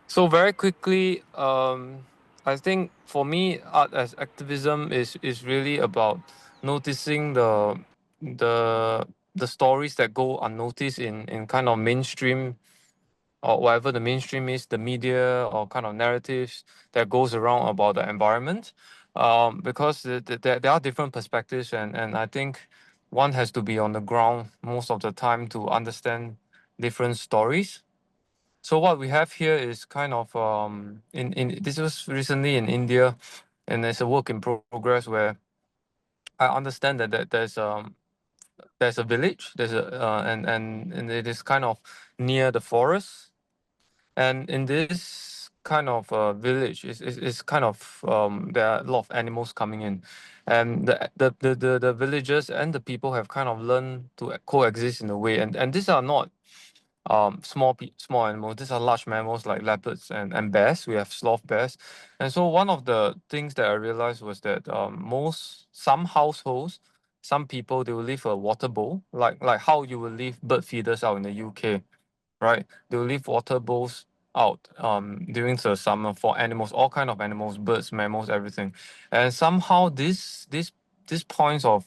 Speaker 3: So very quickly, I think for me, art as activism is really about noticing the the stories that go unnoticed in kind of mainstream, or whatever the mainstream is, the media or kind of narratives that goes around about the environment. Because there are different perspectives, and I think one has to be on the ground most of the time to understand different stories. So what we have here is kind of in this was recently in India, and it's a work in progress where I understand that there's a village, there's a and it is kind of near the forest, and in this kind of village is kind of there are a lot of animals coming in, and the villagers and the people have kind of learned to coexist in a way, and these are not small animals. These are large mammals like leopards and bears. We have sloth bears. And so one of the things that I realized was that some households, some people, they will leave a water bowl, like how you will leave bird feeders out in the UK, right? They will leave water bowls out during the summer for animals, all kind of animals, birds, mammals, everything. And somehow these points of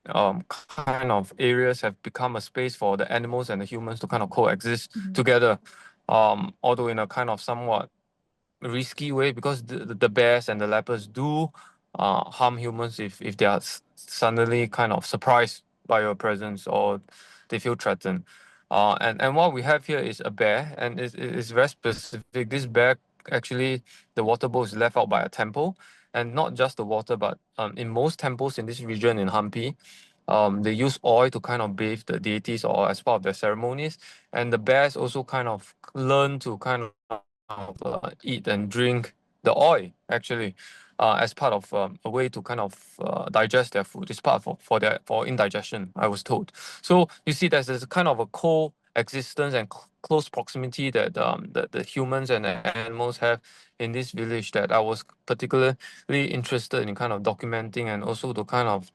Speaker 3: kind of areas have become a space for the animals and the humans to kind of coexist together, although in a kind of somewhat risky way, because the bears and the leopards do harm humans if they are suddenly kind of surprised by your presence or they feel threatened. And what we have here is a bear, and it's very specific. This bear, actually, the water bowl is left out by a temple, and not just the water, but in most temples in this region in Hampi, they use oil to kind of bathe the deities or as part of their ceremonies. And the bears also kind of learn to kind of eat and drink the oil, actually, as part of a way to kind of digest their food. It's part for indigestion, I was told. So you see, there's this kind of a coexistence and close proximity that the humans and the animals have in this village that I was particularly interested in kind of documenting, and also to kind of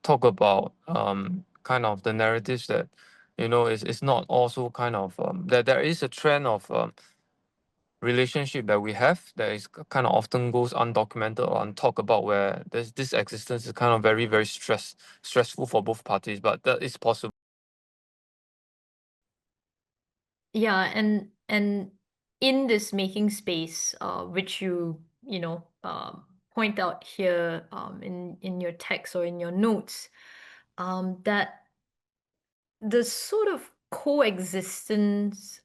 Speaker 3: talk about kind of the narratives that is not also kind of that there is a trend of relationship that we have that is kind of often goes undocumented or untalked about, where this existence is kind of very, very stressful for both parties, but that is possible.
Speaker 1: Yeah, and in this making space, which point out here in your text or in your notes, that the sort of coexistence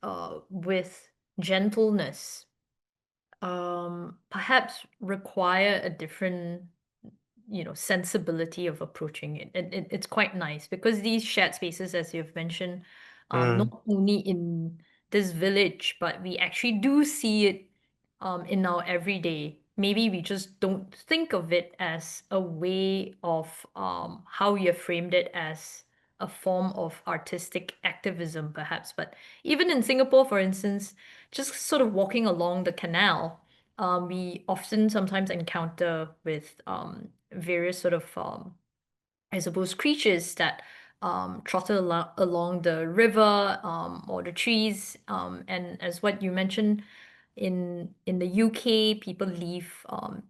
Speaker 1: with gentleness perhaps require a different sensibility of approaching it. It's quite nice because these shared spaces, as you've mentioned,
Speaker 3: Mm,
Speaker 1: not only in this village, but we actually do see it in our everyday. Maybe we just don't think of it as a way of how you framed it as a form of artistic activism, perhaps. But even in Singapore, for instance, just sort of walking along the canal, we often sometimes encounter with various sort of I suppose creatures that trotted along the river or the trees, and as what you mentioned, in the UK, people leave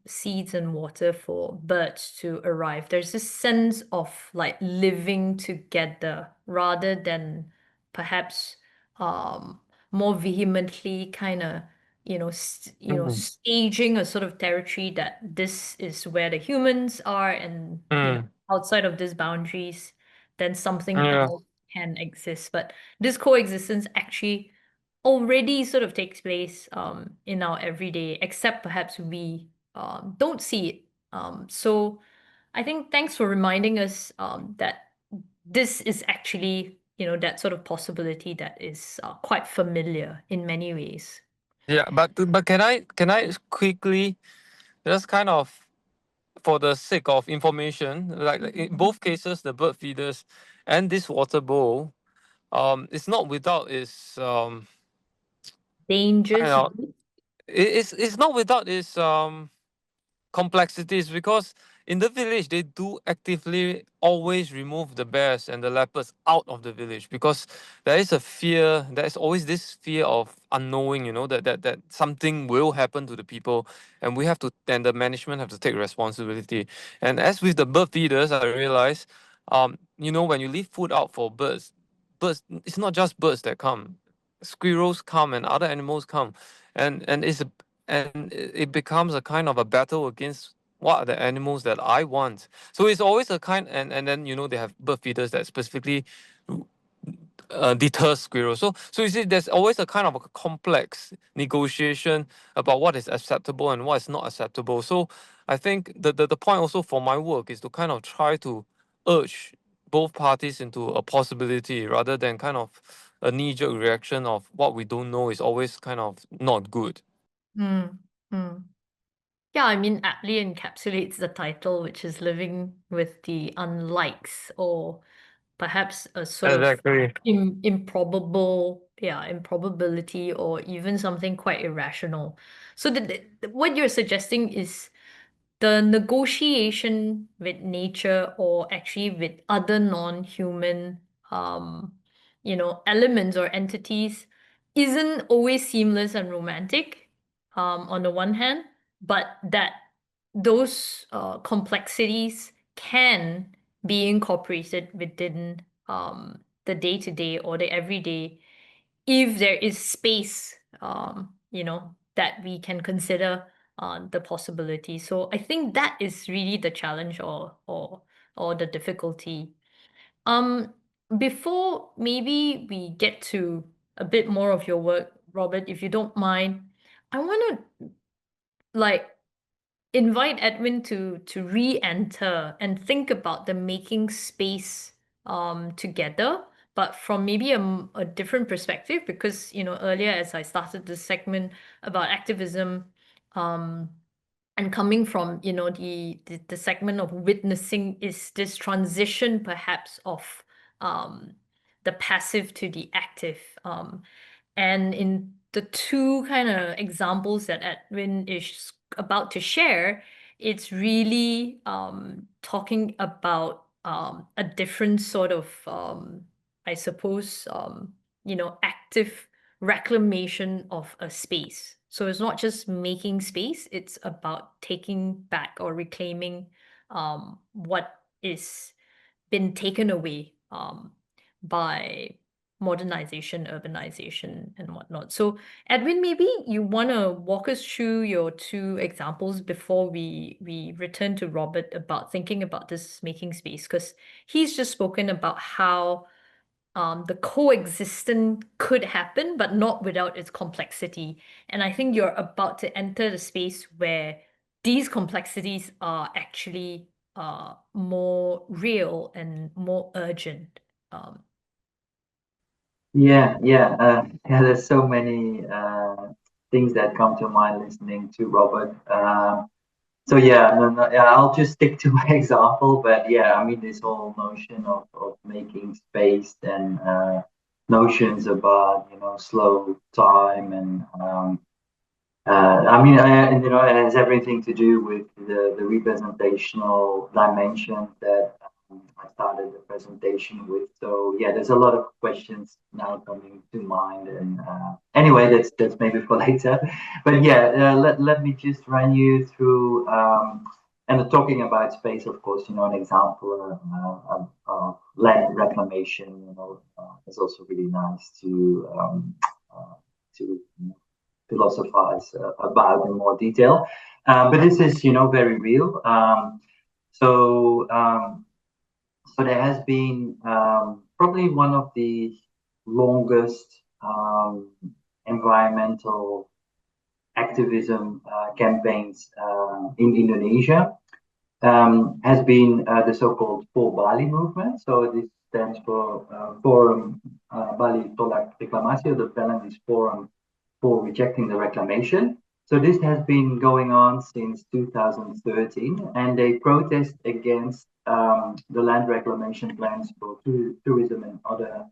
Speaker 1: seeds and water for birds to arrive. There's this sense of like living together rather than perhaps more vehemently kind of
Speaker 3: mm,
Speaker 1: staging a sort of territory that this is where the humans are, and
Speaker 3: mm,
Speaker 1: outside of these boundaries, then something
Speaker 3: yeah.
Speaker 1: else can exist. But this coexistence actually already sort of takes place in our everyday, except perhaps we don't see it. So I think thanks for reminding us that this is actually, that sort of possibility that is quite familiar in many ways.
Speaker 3: Yeah, but can I quickly just kind of, for the sake of information, like in both cases, the bird feeders and this water bowl, it's not without its kind
Speaker 1: Dangers.
Speaker 3: of it's not without its complexities, because in the village they do actively always remove the bears and the leopards out of the village, because there is a fear, there is always this fear of unknowing, that something will happen to the people, and we have to, and the management have to take responsibility. And as with the bird feeders, I realize when you leave food out for birds, it's not just birds that come, squirrels come and other animals come, and it becomes a kind of a battle against what are the animals that I want. So it's always a kind, and then they have bird feeders that specifically deter squirrels. So you see, there's always a kind of a complex negotiation about what is acceptable and what is not acceptable. So I think the point also for my work is to kind of try to urge both parties into a possibility, rather than kind of a knee-jerk reaction of what we don't know is always kind of not good.
Speaker 1: Mm, mm. Yeah, I mean, aptly encapsulates the title, which is living with the unlikes, or perhaps a sort of
Speaker 3: Exactly.
Speaker 1: improbability, or even something quite irrational. So what you're suggesting is the negotiation with nature, or actually with other non-human elements or entities, isn't always seamless and romantic on the one hand, but that those complexities can be incorporated within the day-to-day or the everyday, if there is space, that we can consider the possibility. So I think that is really the challenge, or the difficulty. Um, before maybe we get to a bit more of your work, Robert, if you don't mind, I want to like invite Edwin to re-enter and think about the making space together, but from maybe a different perspective, because earlier as I started this segment about activism, um and coming from the segment of witnessing is this transition perhaps of um the passive to the active, and in the two kind of examples that Edwin is about to share, it's really talking about a different sort of I suppose active reclamation of a space. So it's not just making space, it's about taking back or reclaiming what is been taken away by modernization, urbanization, and whatnot. So, Edwin, maybe you want to walk us through your two examples before we return to Robert about thinking about this making space, because he's just spoken about how the coexistence could happen, but not without its complexity. And I think you're about to enter the space where these complexities are actually more real and more urgent.
Speaker 2: Yeah. There's so many things that come to mind listening to Robert. So yeah, no, yeah, I'll just stick to my example. But yeah, I mean, this whole notion of making space and notions about slow time and I mean, it has everything to do with the representational dimension that I started the presentation with. So yeah, there's a lot of questions now coming to mind, and anyway, that's maybe for later. But yeah, let me just run you through. And talking about space, of course, an example of land reclamation, is also really nice to philosophize about in more detail. But this is, very real. So there has been probably one of the longest environmental activism campaigns in Indonesia. Has been the so-called For Bali movement. So this stands for Forum Bali Tolak Reklamasi, or the Balinese Forum for Rejecting the Reclamation. So this has been going on since 2013, and they protest against the land reclamation plans for tourism and other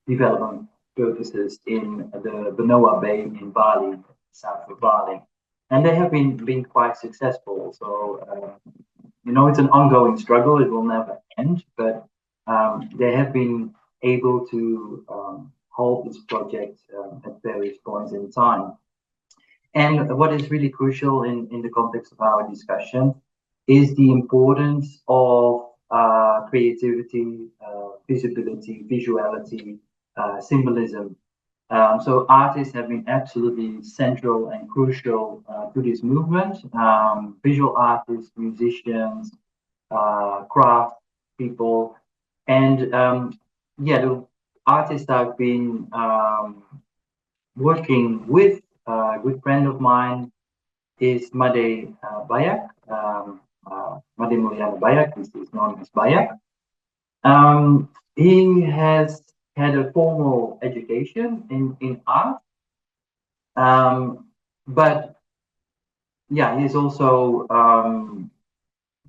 Speaker 2: development purposes in the Benoa Bay in Bali, south of Bali. And they have been quite successful. So, it's an ongoing struggle. It will never end, but they have been able to hold this project at various points in time. And what is really crucial in the context of our discussion is the importance of creativity, visibility, visuality, symbolism. So artists have been absolutely central and crucial to this movement. Visual artists, musicians, craft people, and the artists I've been working with. A good friend of mine is Made Bayak. Made Mulyana Bayak is known as Bayak. He has had a formal education in art, but yeah, he's also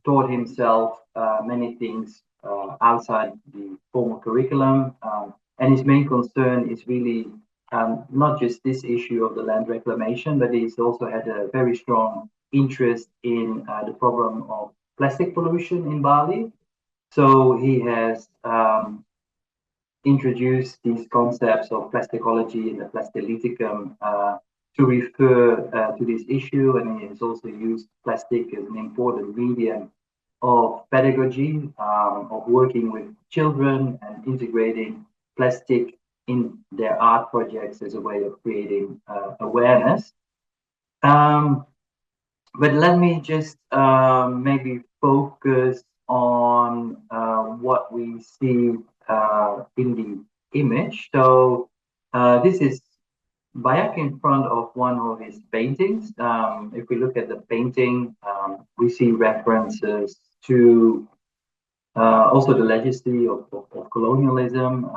Speaker 2: taught himself many things outside the formal curriculum, and his main concern is really not just this issue of the land reclamation, but he's also had a very strong interest in the problem of plastic pollution in Bali. So he has introduced these concepts of plasticology and the plastiliticum to refer to this issue, and he has also used plastic as an important medium of pedagogy, of working with children and integrating plastic in their art projects as a way of creating awareness. But let me just maybe focus on what we see in the image. So this is Bayak in front of one of his paintings. If we look at the painting, we see references to also the legacy of colonialism.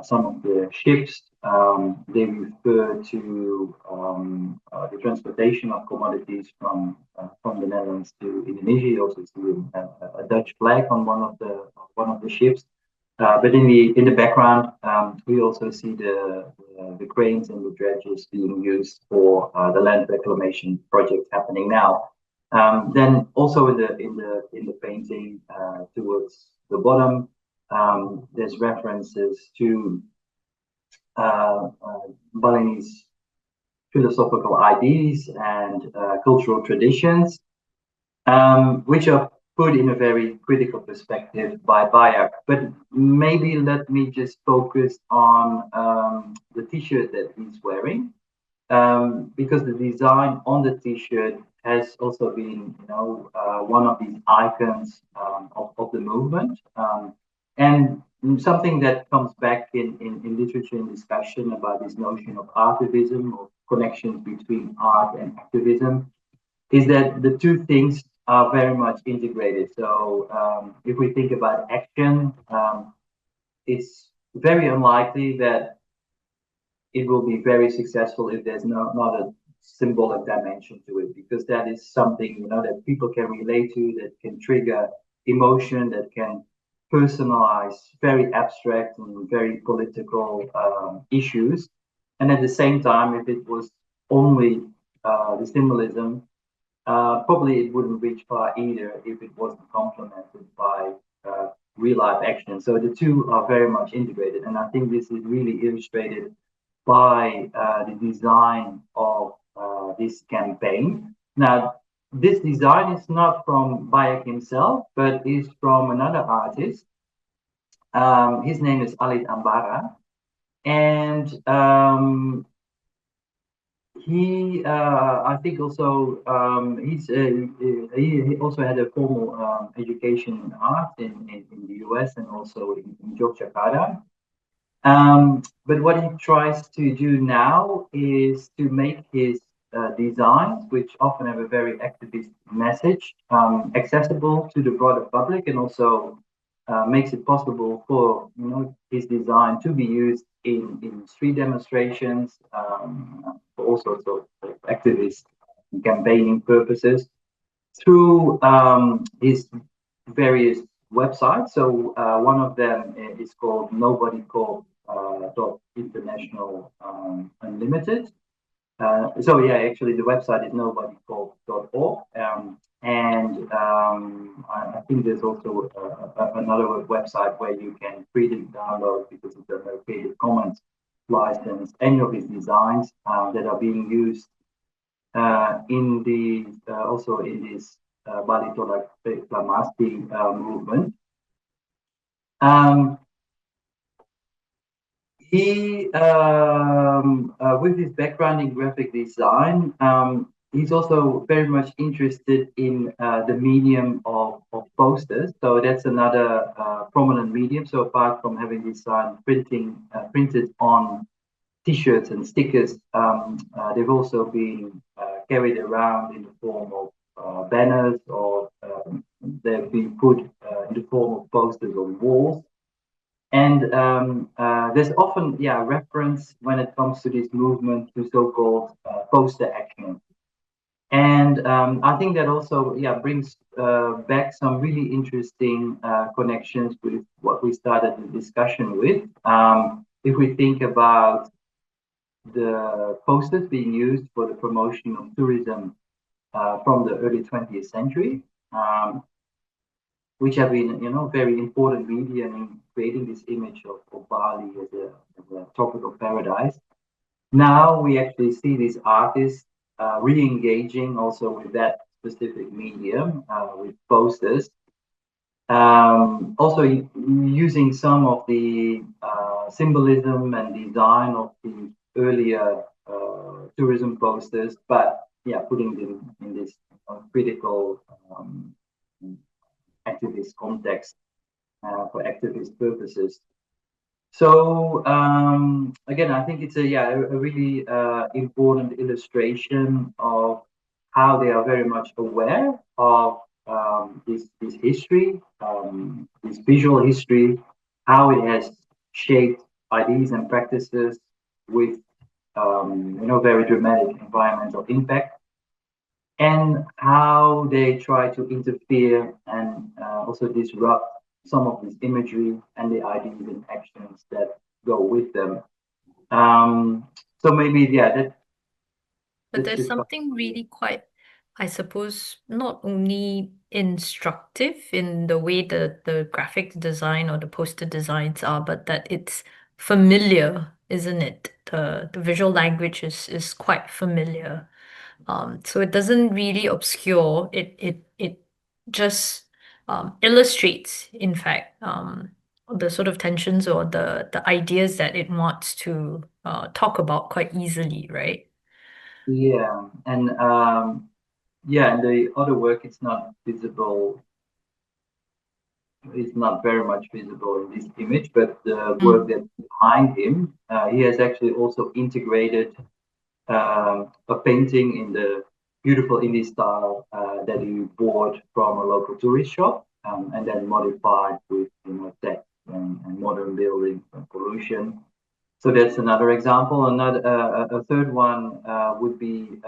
Speaker 2: Some of the ships, they refer to the transportation of commodities from the Netherlands to Indonesia. You also see a Dutch flag on one of the ships. But in the background, we also see the cranes and the dredges being used for the land reclamation project happening now. Then also in the painting towards the bottom, there's references to Balinese philosophical ideas and cultural traditions, which are put in a very critical perspective by Bayak. But maybe let me just focus on the T-shirt that he's wearing, because the design on the T-shirt has also been, one of these icons of the movement, and something that comes back in literature and discussion about this notion of artivism, or connections between art and activism, is that the two things are very much integrated. So if we think about action, it's very unlikely that it will be very successful if there's not a symbolic dimension to it, because that is something that people can relate to, that can trigger emotion, that can personalize very abstract and very political issues. And at the same time, if it was only the symbolism, probably it wouldn't reach far either if it wasn't complemented by real life action. So the two are very much integrated, and I think this is really illustrated by the design of this campaign. Now, this design is not from Bayak himself, but is from another artist. His name is Alit Ambara, and he, I think, also he also had a formal education in art in the US and also in Yogyakarta. But what he tries to do now is to make his designs, which often have a very activist message, accessible to the broader public, and also makes it possible for his design to be used in street demonstrations, for all sorts of activist campaigning purposes, through his various websites. So one of them is called nobodycorp.international unlimited. So yeah, actually the website is nobodycorp.org. And I think there's also another website where you can freely download, because it's a Creative Commons license, any of his designs that are being used in the also in this Bali Tolak Reklamasi movement. He, with his background in graphic design, he's also very much interested in the medium of posters. So that's another prominent medium. So apart from having design printed on T-shirts and stickers, they've also been carried around in the form of banners, or they've been put in the form of posters on walls. And there's often, reference when it comes to this movement to so-called poster action. And I think that also, brings back some really interesting connections with what we started the discussion with. If we think about the posters being used for the promotion of tourism from the early 20th century, which have been, very important media in creating this image of Bali as a tropical paradise. Now we actually see these artists re-engaging also with that specific medium, with posters. Also using some of the symbolism and design of the earlier tourism posters, but putting them in this critical activist context for activist purposes. So again, I think it's a really important illustration of how they are very much aware of this history, this visual history, how it has shaped ideas and practices with very dramatic environmental impact, and how they try to interfere and also disrupt some of this imagery and the ideas and actions that go with them. So maybe, yeah,
Speaker 1: But
Speaker 2: that's
Speaker 1: there's
Speaker 2: just
Speaker 1: something really quite, I suppose, not only instructive in the way the graphic design or the poster designs are, but that it's familiar, isn't it? The visual language is quite familiar. So it doesn't really obscure. It just illustrates, in fact, the sort of tensions or the ideas that it wants to talk about quite easily, right?
Speaker 2: yeah, and yeah, and the other work is not visible. It's not very much visible in this image, but the work that's behind him, he has actually also integrated a painting in the beautiful indie style that he bought from a local tourist shop, and then modified with text and modern buildings and pollution. So that's another example. Another a third one would be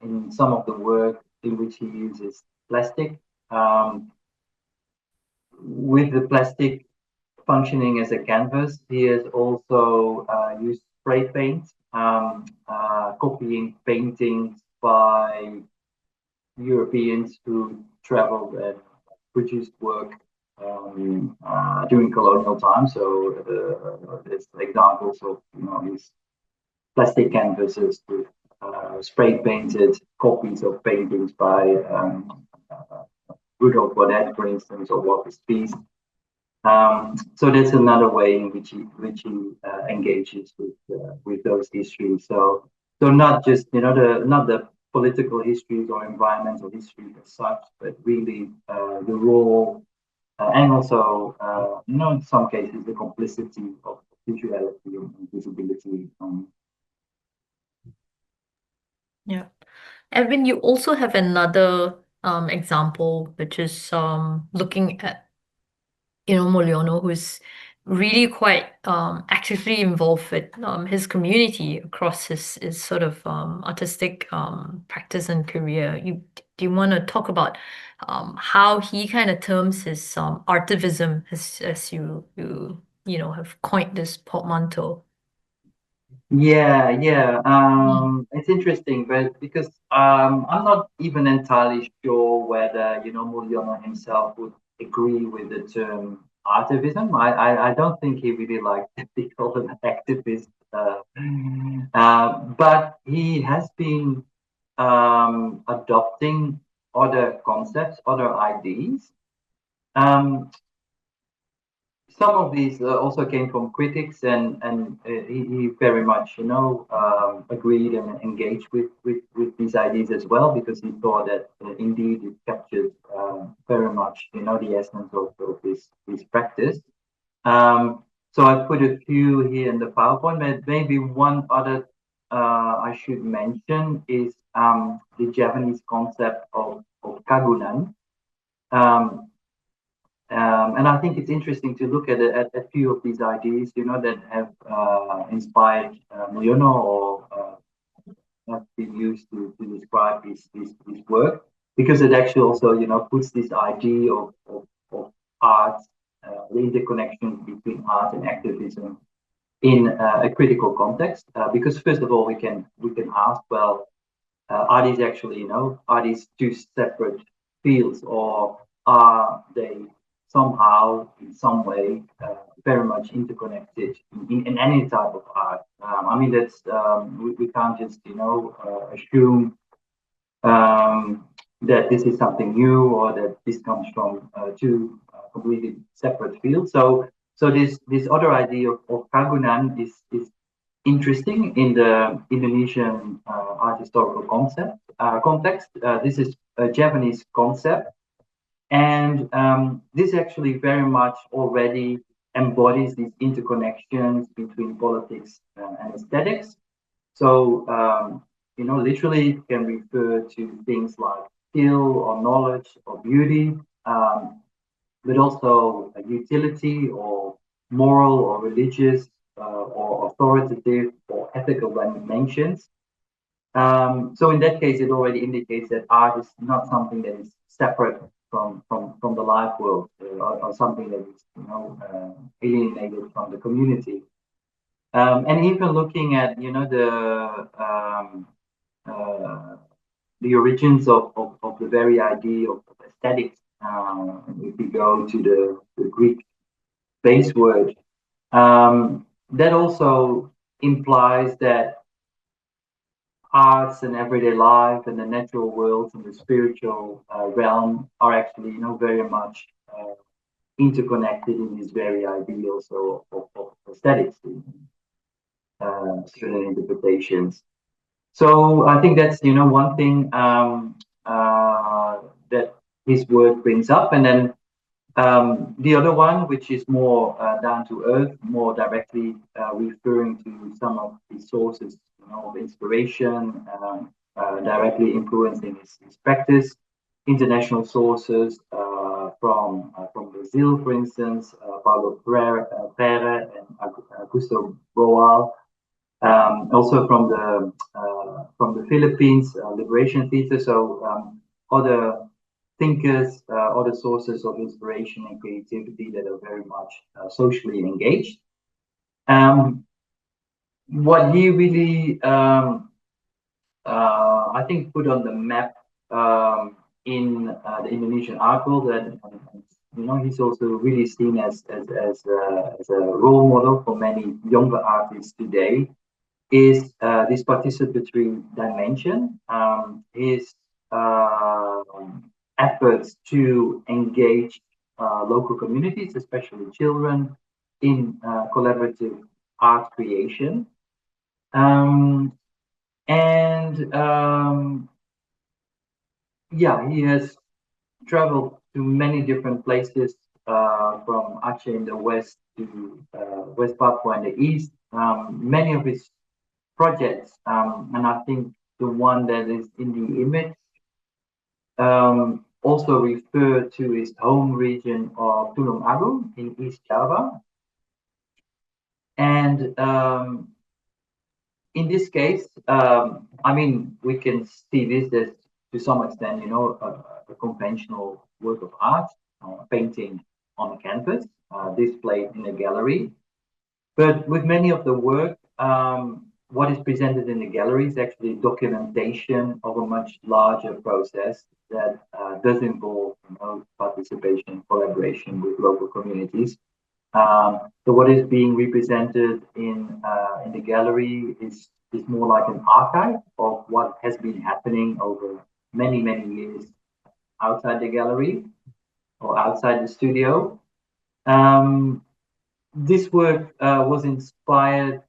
Speaker 2: in some of the work in which he uses plastic. With the plastic functioning as a canvas, he has also used spray paint, copying paintings by Europeans who traveled and produced work during colonial times. So there's examples of these plastic canvases with spray painted copies of paintings by Rudolf Bonnet, for instance, or Walter Spies. So that's another way in which he engages with those histories. So not just not the political histories or environmental histories as such, but really the role and also in some cases the complicity of visuality and visibility.
Speaker 1: Yeah. Edwin, you also have another example, which is looking at Mulyono, who's really quite actively involved with his community across his sort of artistic practice and career. Do you want to talk about how he kind of terms his artivism as you have coined this portmanteau?
Speaker 2: Yeah. It's interesting, but because I'm not even entirely sure whether Mulyono himself would agree with the term artivism. I don't think he really likes to be called an activist, but he has been adopting other concepts, other ideas. Um, some of these also came from critics, and he very much agreed and engaged with these ideas as well, because he thought that indeed it captured very much the essence of this practice. So I put a few here in the PowerPoint, but maybe one other I should mention is the Japanese concept of kagunan. Um, and I think it's interesting to look at a few of these ideas, that have inspired Mulyono or have been used to describe his work, because it actually also, puts this idea of art, the interconnection between art and activism in a critical context. Because first of all, we can ask, well, are these actually, are these two separate fields, or are they somehow, in some way, very much interconnected in any type of art? I mean, that's we can't just, assume that this is something new, or that this comes from two completely separate fields. So this other idea of kagunan is interesting in the Indonesian art historical context. This is a Japanese concept And this actually very much already embodies these interconnections between politics and aesthetics. So, literally it can refer to things like skill or knowledge or beauty, but also utility or moral or religious or authoritative or ethical dimensions. So in that case, it already indicates that art is not something that is separate from the life world or something that is alienated from the community. And even looking at the origins of the very idea of aesthetics. If we go to the Greek base word, that also implies that arts and everyday life and the natural world and the spiritual realm are actually, very much interconnected in this very idea also of aesthetics, certain interpretations. So I think that's one thing that his work brings up, and then the other one, which is more down to earth, more directly referring to some of the sources, of inspiration, directly influencing his practice. International sources from Brazil, for instance, Paulo Freire and Augusto Boal. Also from the Philippines, Liberation Theater. So other thinkers, other sources of inspiration and creativity that are very much socially engaged. What he really, I think, put on the map in the Indonesian art world, and he's also really seen as a role model for many younger artists today, is this participatory dimension. His efforts to engage local communities, especially children, in collaborative art creation. He has traveled to many different places, from Aceh in the west to West Papua in the east. Many of his projects, and I think the one that is in the image also refer to his home region of Tulung Agung in East Java. And in this case, we can see this as, to some extent, a conventional work of art, painting on a canvas, displayed in a gallery. But with many of the work, what is presented in the gallery is actually documentation of a much larger process that does involve, participation, collaboration with local communities. So what is being represented in the gallery is more like an archive of what has been happening over many years outside the gallery or outside the studio. This work was inspired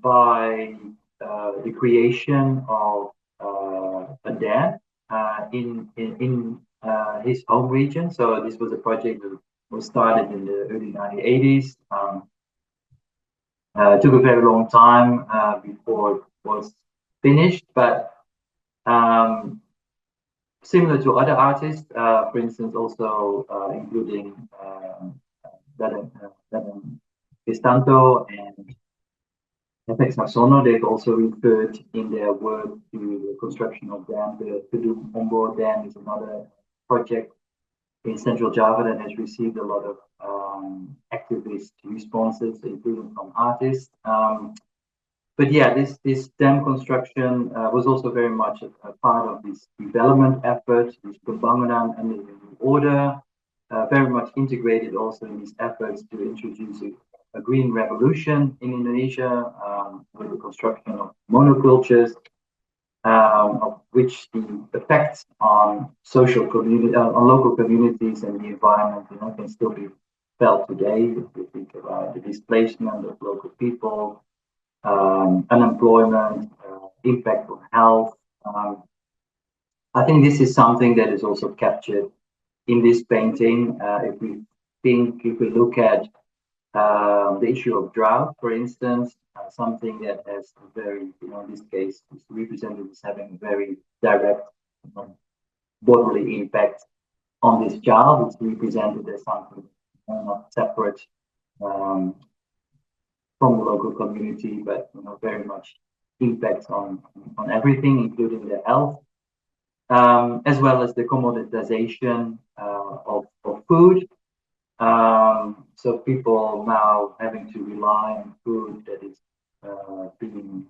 Speaker 2: by the creation of a dam in his home region. So this was a project that was started in the early 1980s. Took a very long time before it was finished, but similar to other artists, for instance, also including Gestanto and FX Saxono, they've also referred in their work to the construction of dam. The Kedung Ombor Dam is another project in Central Java that has received a lot of activist responses, including from artists. But yeah, this dam construction was also very much a part of this development effort, this pembangunan and the new order, very much integrated also in these efforts to introduce a green revolution in Indonesia, with the construction of monocultures, of which the effects on social community, on local communities and the environment, can still be felt today. If you think about the displacement of local people, unemployment, impact on health. I think this is something that is also captured in this painting. If we look at the issue of drought, for instance, something that has a very, in this case, is represented as having a very direct bodily impact on this child. It's represented as something not separate um, from the local community, but very much impacts on everything, including their health, as well as the commoditization of food. So people now having to rely on food that is being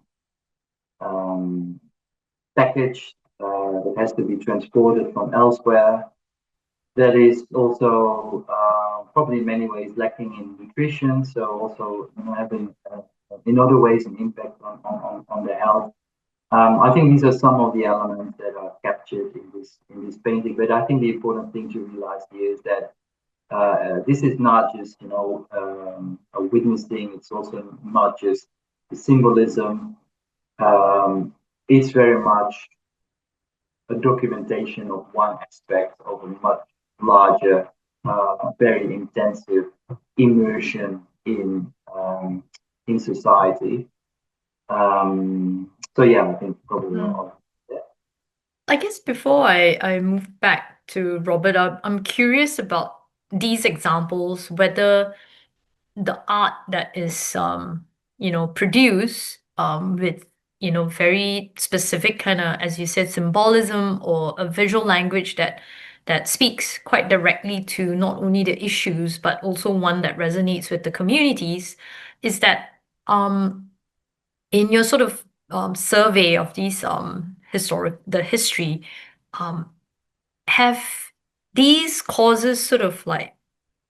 Speaker 2: packaged, that has to be transported from elsewhere. That is also probably in many ways lacking in nutrition. So also having in other ways an impact on the health. I think these are some of the elements that are captured in this painting. But I think the important thing to realize here is that this is not just a witnessing. It's also not just the symbolism. It's very much a documentation of one aspect of a much larger, very intensive immersion in society. So yeah, I think probably not.
Speaker 1: I guess before I move back to Robert, I'm curious about these examples, whether the art that is produced with very specific kind of, as you said, symbolism or a visual language that speaks quite directly to not only the issues but also one that resonates with the communities, is that in your sort of survey of these the history, um, have these causes sort of like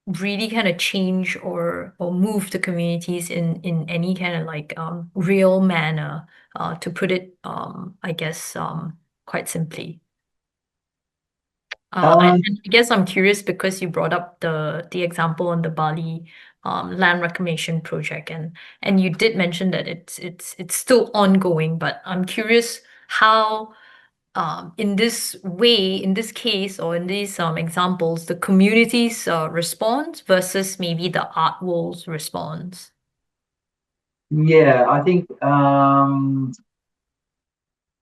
Speaker 1: really kind of change or move the communities in any kind of like real manner, to put it I guess quite simply. I guess I'm curious because you brought up the example on the Bali land reclamation project, and you did mention that it's still ongoing, but I'm curious how in this way, in this case, or in these examples, the community's response versus maybe the art world's response.
Speaker 2: Yeah, I think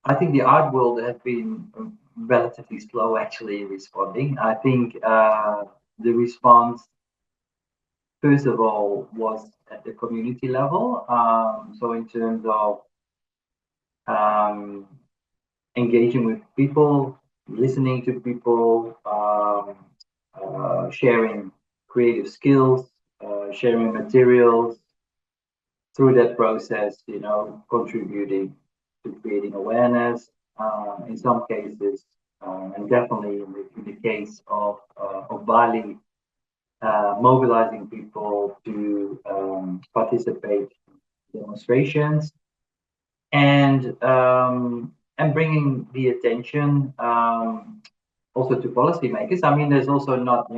Speaker 2: the art world has been relatively slow actually responding. I think the response, first of all, was at the community level. So in terms of um, engaging with people, listening to people, sharing creative skills, sharing materials, through that process, contributing to creating awareness. In some cases, and definitely in the case of Bali, mobilizing people to participate in demonstrations and bringing the attention also to policymakers. I mean, there's also not,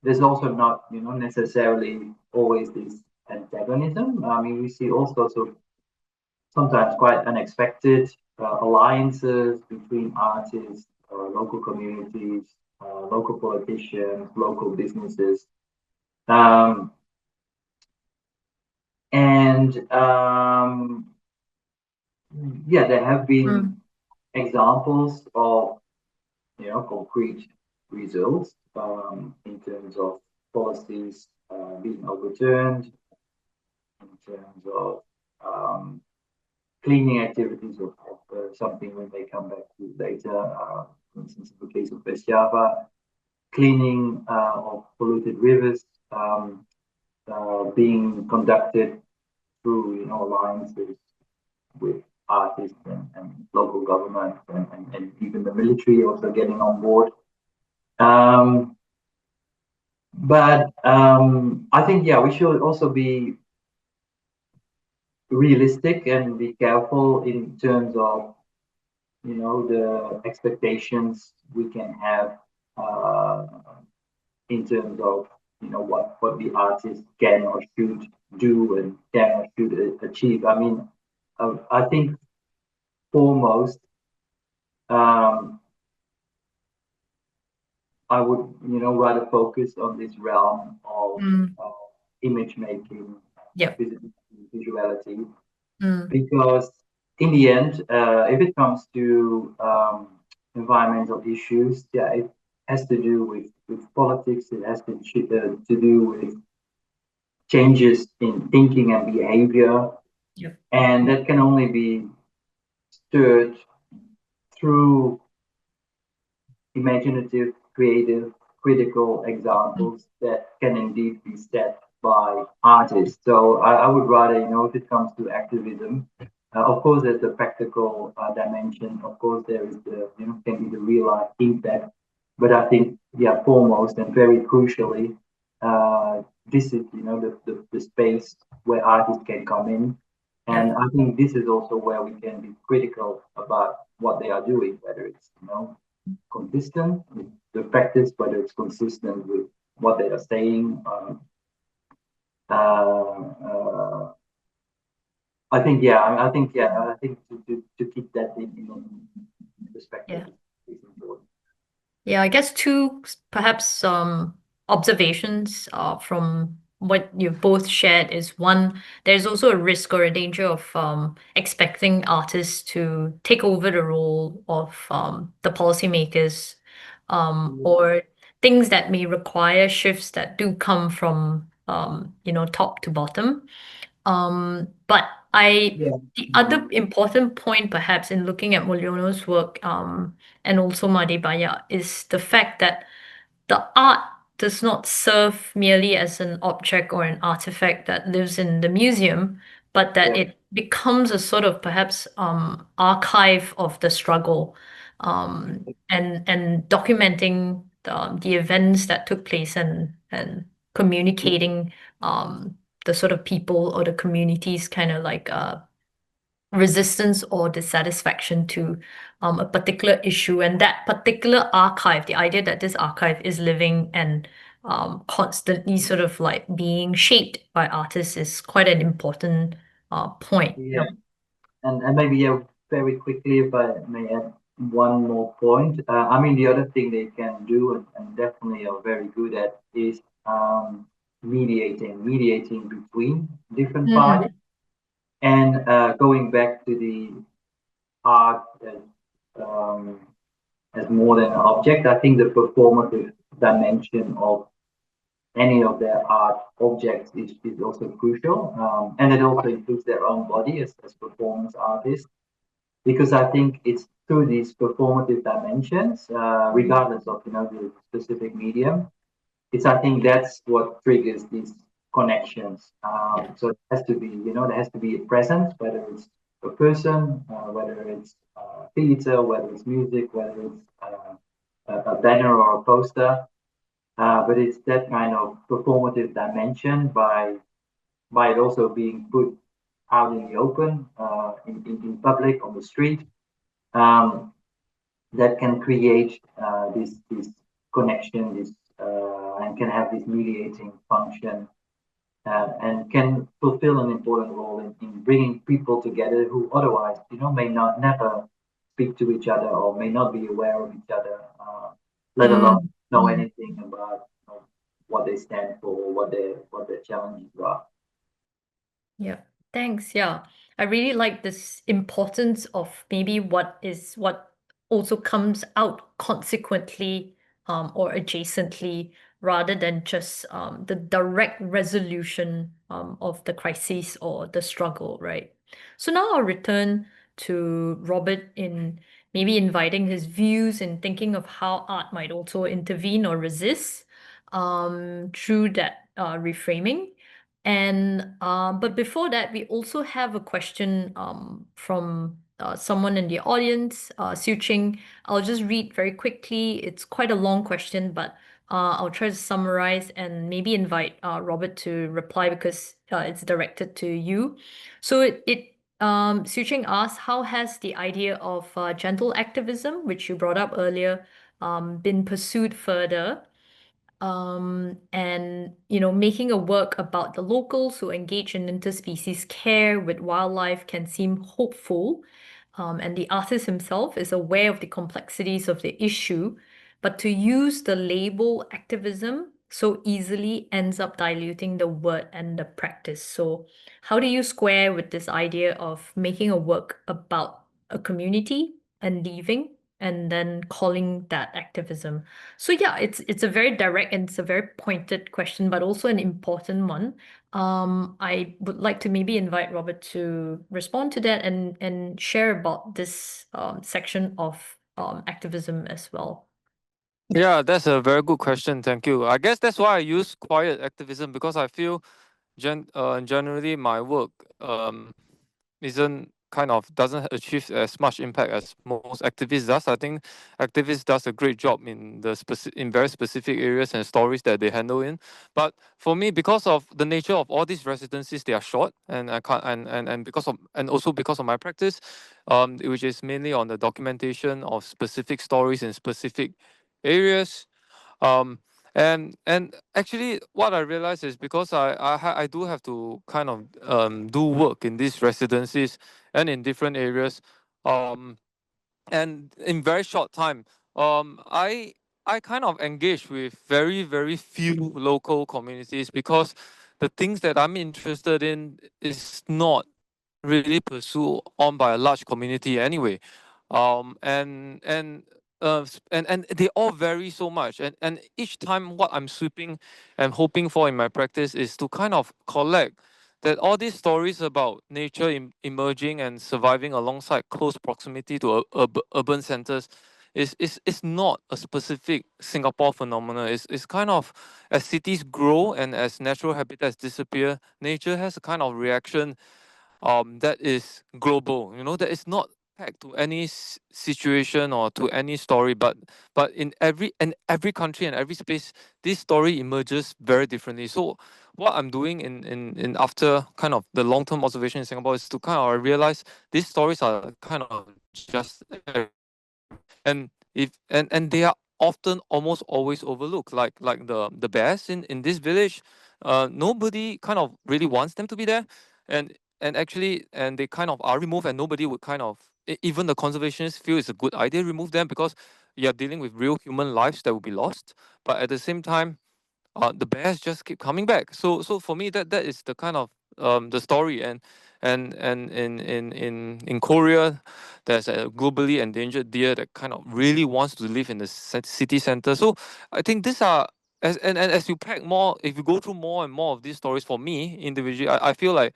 Speaker 2: there's also not, necessarily always this antagonism. I mean, we see all sorts of sometimes quite unexpected alliances between artists, local communities, local politicians, local businesses. Yeah, there have been examples of concrete results in terms of policies being overturned, in terms of cleaning activities of something we may come back to later. For instance, in the case of West Java, cleaning of polluted rivers being conducted through alliances with artists and local government and even the military also getting on board. But I think, yeah, we should also be realistic and be careful in terms of, the expectations we can have in terms of, what the artist can or should do and can or should achieve. I mean, I think foremost, um, I would, rather focus on this realm of
Speaker 1: Mm.
Speaker 2: image making,
Speaker 1: Yep.
Speaker 2: visuality,
Speaker 1: Mm.
Speaker 2: because in the end, if it comes to environmental issues, yeah, it has to do with politics. It has to do with changes in thinking and behavior,
Speaker 1: Yep.
Speaker 2: and that can only be stirred through imaginative, creative, critical
Speaker 1: Mm.
Speaker 2: examples that can indeed be set by artists. So I would rather, if it comes to activism, of course, there's the practical dimension. Of course, there is can be the real life impact. But I think, yeah, foremost and very crucially, this is, the space where artists can come in. And
Speaker 1: Yep.
Speaker 2: I think this is also where we can be critical about what they are doing, whether it's, consistent with the practice, whether it's consistent with what they are saying. Uh, I think, yeah, I think to keep that in perspective
Speaker 1: Yeah.
Speaker 2: is important.
Speaker 1: Yeah, I guess perhaps observations from what you've both shared is one, there's also a risk or a danger of expecting artists to take over the role of the policymakers, or things that may require shifts that do come from top to bottom. But
Speaker 2: Yeah.
Speaker 1: the other important point perhaps in looking at Mulyono's work, and also Madhibaya, is the fact that the art does not serve merely as an object or an artifact that lives in the museum, but that
Speaker 2: Yeah.
Speaker 1: it becomes a sort of perhaps archive of the struggle, and documenting the events that took place, and communicating the sort of people or the communities kind of like resistance or dissatisfaction to a particular issue. And that particular archive, the idea that this archive is living and constantly sort of like being shaped by artists, is quite an important point.
Speaker 2: Yeah. And maybe, yeah, very quickly, if I may add one more point. I mean, the other thing they can do, and definitely are very good at, is mediating between different
Speaker 1: Mm.
Speaker 2: parties. And going back to the art um, as more than an object, I think the performative dimension of any of their art objects is also crucial. And it also includes their own body as performance artists, because I think it's through these performative dimensions, regardless of the specific medium, it's, I think that's what triggers these connections.
Speaker 1: Yeah.
Speaker 2: So it has to be, there has to be a presence, whether it's a person, whether it's theater, whether it's music, whether it's a banner or a poster. But it's that kind of performative dimension by it also being put out in the open, in public, on the street, um, that can create this connection, and can have this mediating function, and can fulfill an important role in bringing people together who otherwise, may not never speak to each other or may not be aware of each other, let alone
Speaker 1: Mm.
Speaker 2: know
Speaker 1: Mm.
Speaker 2: anything about what they stand for, or what their challenges are.
Speaker 1: Yeah, thanks. Yeah, I really like this importance of maybe what also comes out consequently, or adjacently, rather than just the direct resolution of the crisis or the struggle, right? So now I'll return to Robert in maybe inviting his views and thinking of how art might also intervene or resist through that reframing. And but before that, we also have a question from someone in the audience, Siu Ching. I'll just read very quickly. It's quite a long question, but I'll try to summarize and maybe invite Robert to reply, because it's directed to you. So Siu Ching asks, how has the idea of gentle activism, which you brought up earlier, been pursued further? And making a work about the locals who engage in interspecies care with wildlife can seem hopeful, and the artist himself is aware of the complexities of the issue, but to use the label activism so easily ends up diluting the word and the practice. So how do you square with this idea of making a work about a community and leaving and then calling that activism? So yeah, it's a very direct and it's a very pointed question, but also an important one. I would like to maybe invite Robert to respond to that and share about this section of activism as well.
Speaker 3: Yeah, that's a very good question. Thank you. I guess that's why I use quiet activism, because I feel generally my work isn't kind of doesn't achieve as much impact as most activists does. I think activists does a great job in in very specific areas and stories that they handle in. But for me, because of the nature of all these residencies, they are short, and I can't and because of and also because of my practice, which is mainly on the documentation of specific stories in specific areas. um and actually what I realized is, because I do have to kind of do work in these residencies and in different areas, um and in very short time, um i I kind of engage with very few local communities, because the things that I'm interested in is not really pursued on by a large community anyway. And they all vary so much, and each time what I'm sweeping and hoping for in my practice is to kind of collect that all these stories about nature emerging and surviving alongside close proximity to urban centers is not a specific Singapore phenomenon. It's kind of, as cities grow and as natural habitats disappear, nature has a kind of reaction that is global, that is not pegged to any situation or to any story, but in every country and every space, this story emerges very differently. So what I'm doing in after kind of the long-term observation in Singapore is to kind of realize these stories are kind of just and they are often almost always overlooked, like the bears in this village. Nobody kind of really wants them to be there, and actually, and they kind of are removed, and nobody would kind of even the conservationists feel it's a good idea to remove them, because you're dealing with real human lives that will be lost. But at the same time, the bears just keep coming back. So for me, that is the kind of the story. And in Korea, there's a globally endangered deer that kind of really wants to live in the city center. So I think these are, and as you pack more, if you go through more and more of these stories, for me individually, I feel like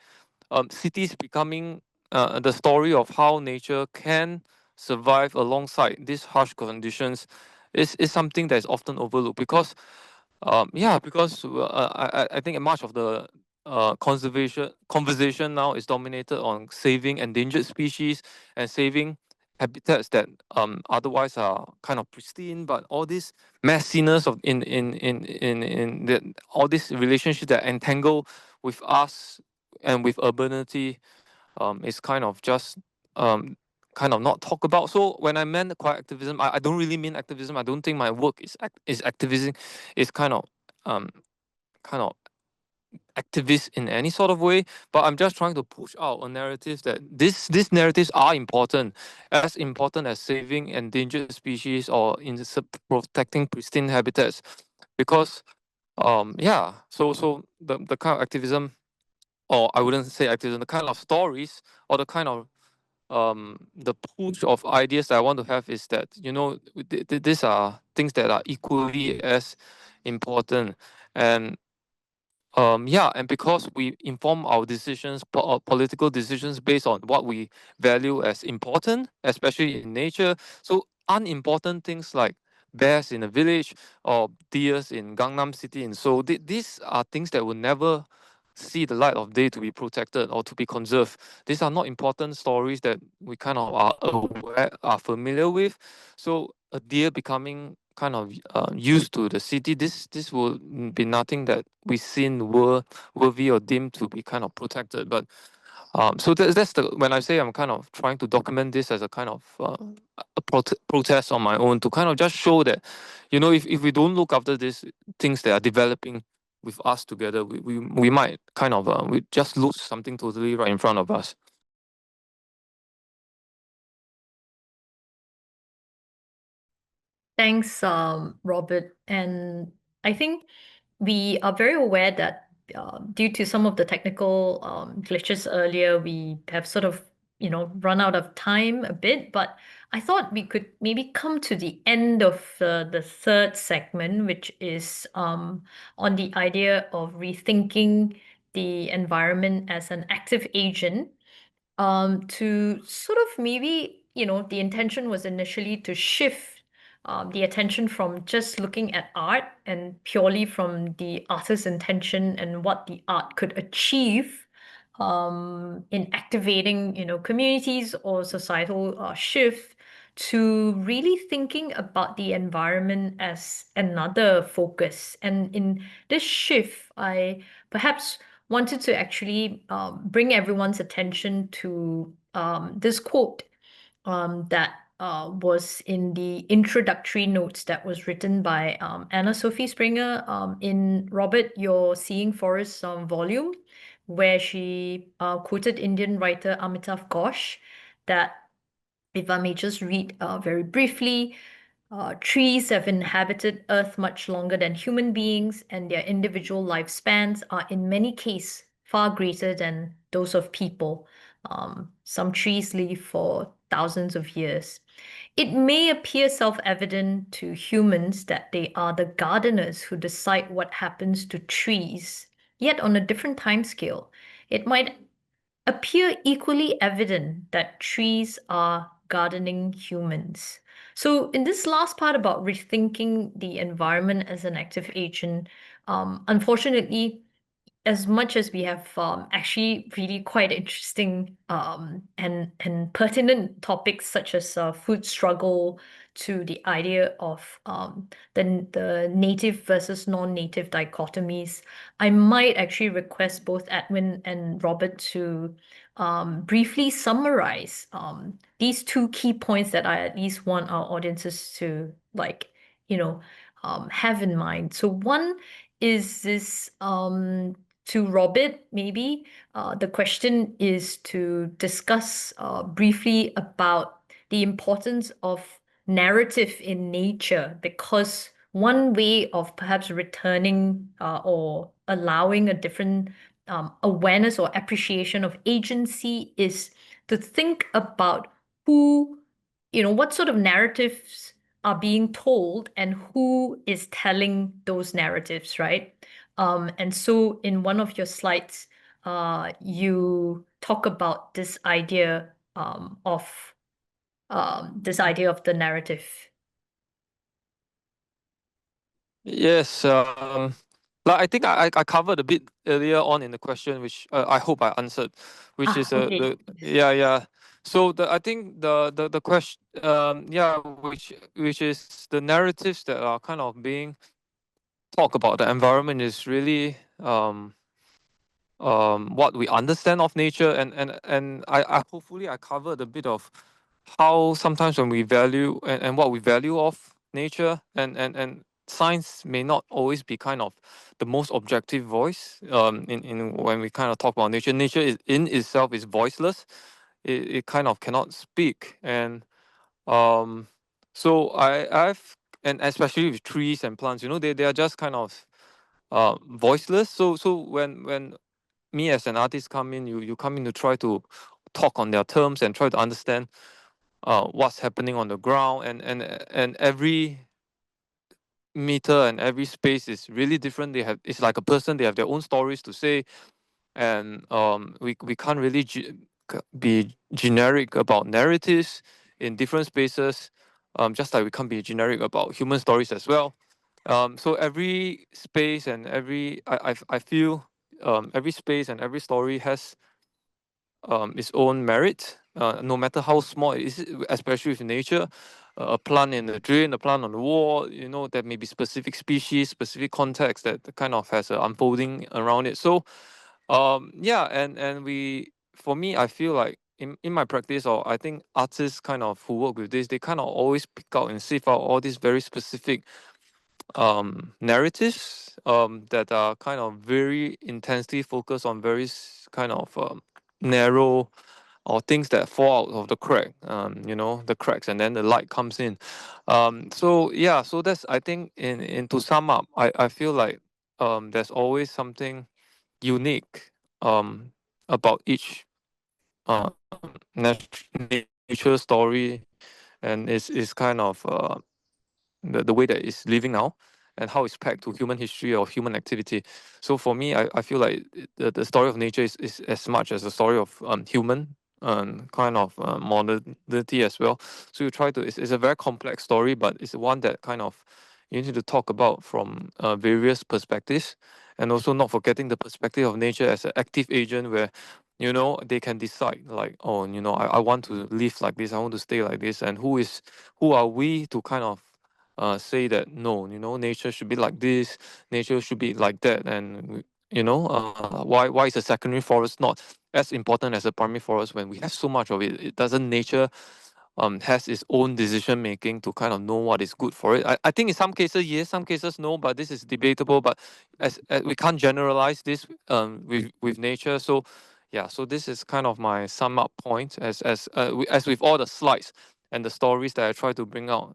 Speaker 3: cities becoming the story of how nature can survive alongside these harsh conditions is something that is often overlooked, because because I think much of the conservation conversation now is dominated on saving endangered species and saving habitats that otherwise are kind of pristine, but all this messiness of in the all these relationships that entangle with us and with urbanity is kind of just um kind of not talk about. So when I meant quiet activism, I don't really mean activism. I don't think my work is activism. It's um kind of activist in any sort of way, but I'm just trying to push out a narrative that these narratives are important, as important as saving endangered species or in protecting pristine habitats, because so the kind of activism, or I wouldn't say activism, the kind of stories or the kind of the push of ideas that I want to have is that, these are things that are equally as important. And and because we inform our decisions, political decisions, based on what we value as important, especially in nature. So unimportant things like bears in a village or deers in Gangnam City, and so these are things that will never see the light of day to be protected or to be conserved. These are not important stories that we kind of are familiar with. So a deer becoming kind of used to the city, this will be nothing that we seen worthy or deemed to be kind of protected. But so that's the when I say I'm kind of trying to document this as a kind of protest on my own, to kind of just show that, if we don't look after these things that are developing with us together, we might kind of we just lose something totally right in front of us.
Speaker 1: Thanks, Robert. And I think we are very aware that due to some of the technical glitches earlier, we have sort of, run out of time a bit. But I thought we could maybe come to the end of the third segment, which is on the idea of rethinking the environment as an active agent, to sort of maybe, the intention was initially to shift the attention from just looking at art and purely from the artist's intention and what the art could achieve in activating, communities or societal shift, to really thinking about the environment as another focus. And in this shift, I perhaps wanted to actually bring everyone's attention to this quote that was in the introductory notes that was written by Anna Sophie Springer in Robert, Your Seeing Forests volume, where she quoted Indian writer Amitav Ghosh, that if I may just read very briefly, trees have inhabited Earth much longer than human beings, and their individual lifespans are in many cases far greater than those of people. Some trees live for thousands of years. It may appear self-evident to humans that they are the gardeners who decide what happens to trees, yet on a different time scale, it might appear equally evident that trees are gardening humans. So, in this last part about rethinking the environment as an active agent, unfortunately, as much as we have actually really quite interesting and pertinent topics such as food struggle, to the idea of the native versus non-native dichotomies, I might actually request both Edwin and Robert to briefly summarize these two key points that I at least want our audiences to have in mind. So one is this to Robert, maybe. The question is to discuss briefly about the importance of narrative in nature, because one way of perhaps returning or allowing a different awareness or appreciation of agency is to think about who, what sort of narratives are being told and who is telling those narratives, right? And so in one of your slides, you talk about this idea of the narrative.
Speaker 3: Yes, like I think I covered a bit earlier on in the question, which I hope I answered, which is
Speaker 1: Okay.
Speaker 3: yeah. So I think the question which is the narratives that are kind of being talked about the environment is really what we understand of nature, and I hopefully I covered a bit of how sometimes when we value and what we value of nature, and science may not always be kind of the most objective voice in when we kind of talk about nature. Nature is in itself is voiceless. It kind of cannot speak, and um so I've and especially with trees and plants, they are just kind of voiceless. So when me as an artist come in, you come in to try to talk on their terms and try to understand what's happening on the ground, and every meter and every space is really different. It's like a person, they have their own stories to say, and we can't really be generic about narratives in different spaces, just like we can't be generic about human stories as well. So every space and I feel every space and every story has its own merit, no matter how small it is, especially with nature. A plant in the drain, a plant on the wall, there may be specific species, specific context that kind of has an unfolding around it. So, yeah, and for me, I feel like in my practice, or I think artists kind of who work with this, they kind of always pick out and sieve out all these very specific narratives that are kind of very intensely focused on very kind of narrow or things that fall out of the crack, you know, the cracks, and then the light comes in. So yeah, so that's, I think, in to sum up, I feel like there's always something unique about each uh, nature story, and it's kind of the way that it's living now, and how it's pegged to human history or human activity. So for me, I feel like the story of nature is as much as a story of human kind of modernity as well. So you try to, it's a very complex story, but it's one that kind of you need to talk about from various perspectives, and also not forgetting the perspective of nature as an active agent, where you know they can decide like, oh, you know, I want to live like this, I want to stay like this, and who are we to kind of say that no, you know, nature should be like this, nature should be like that, and you know, why is a secondary forest not as important as a primary forest when we have so much of it? It doesn't nature has its own decision making to kind of know what is good for it. I think in some cases yes, some cases no, but this is debatable. But as we can't generalize this with nature, so yeah, so this is kind of my sum up point as with all the slides and the stories that I try to bring out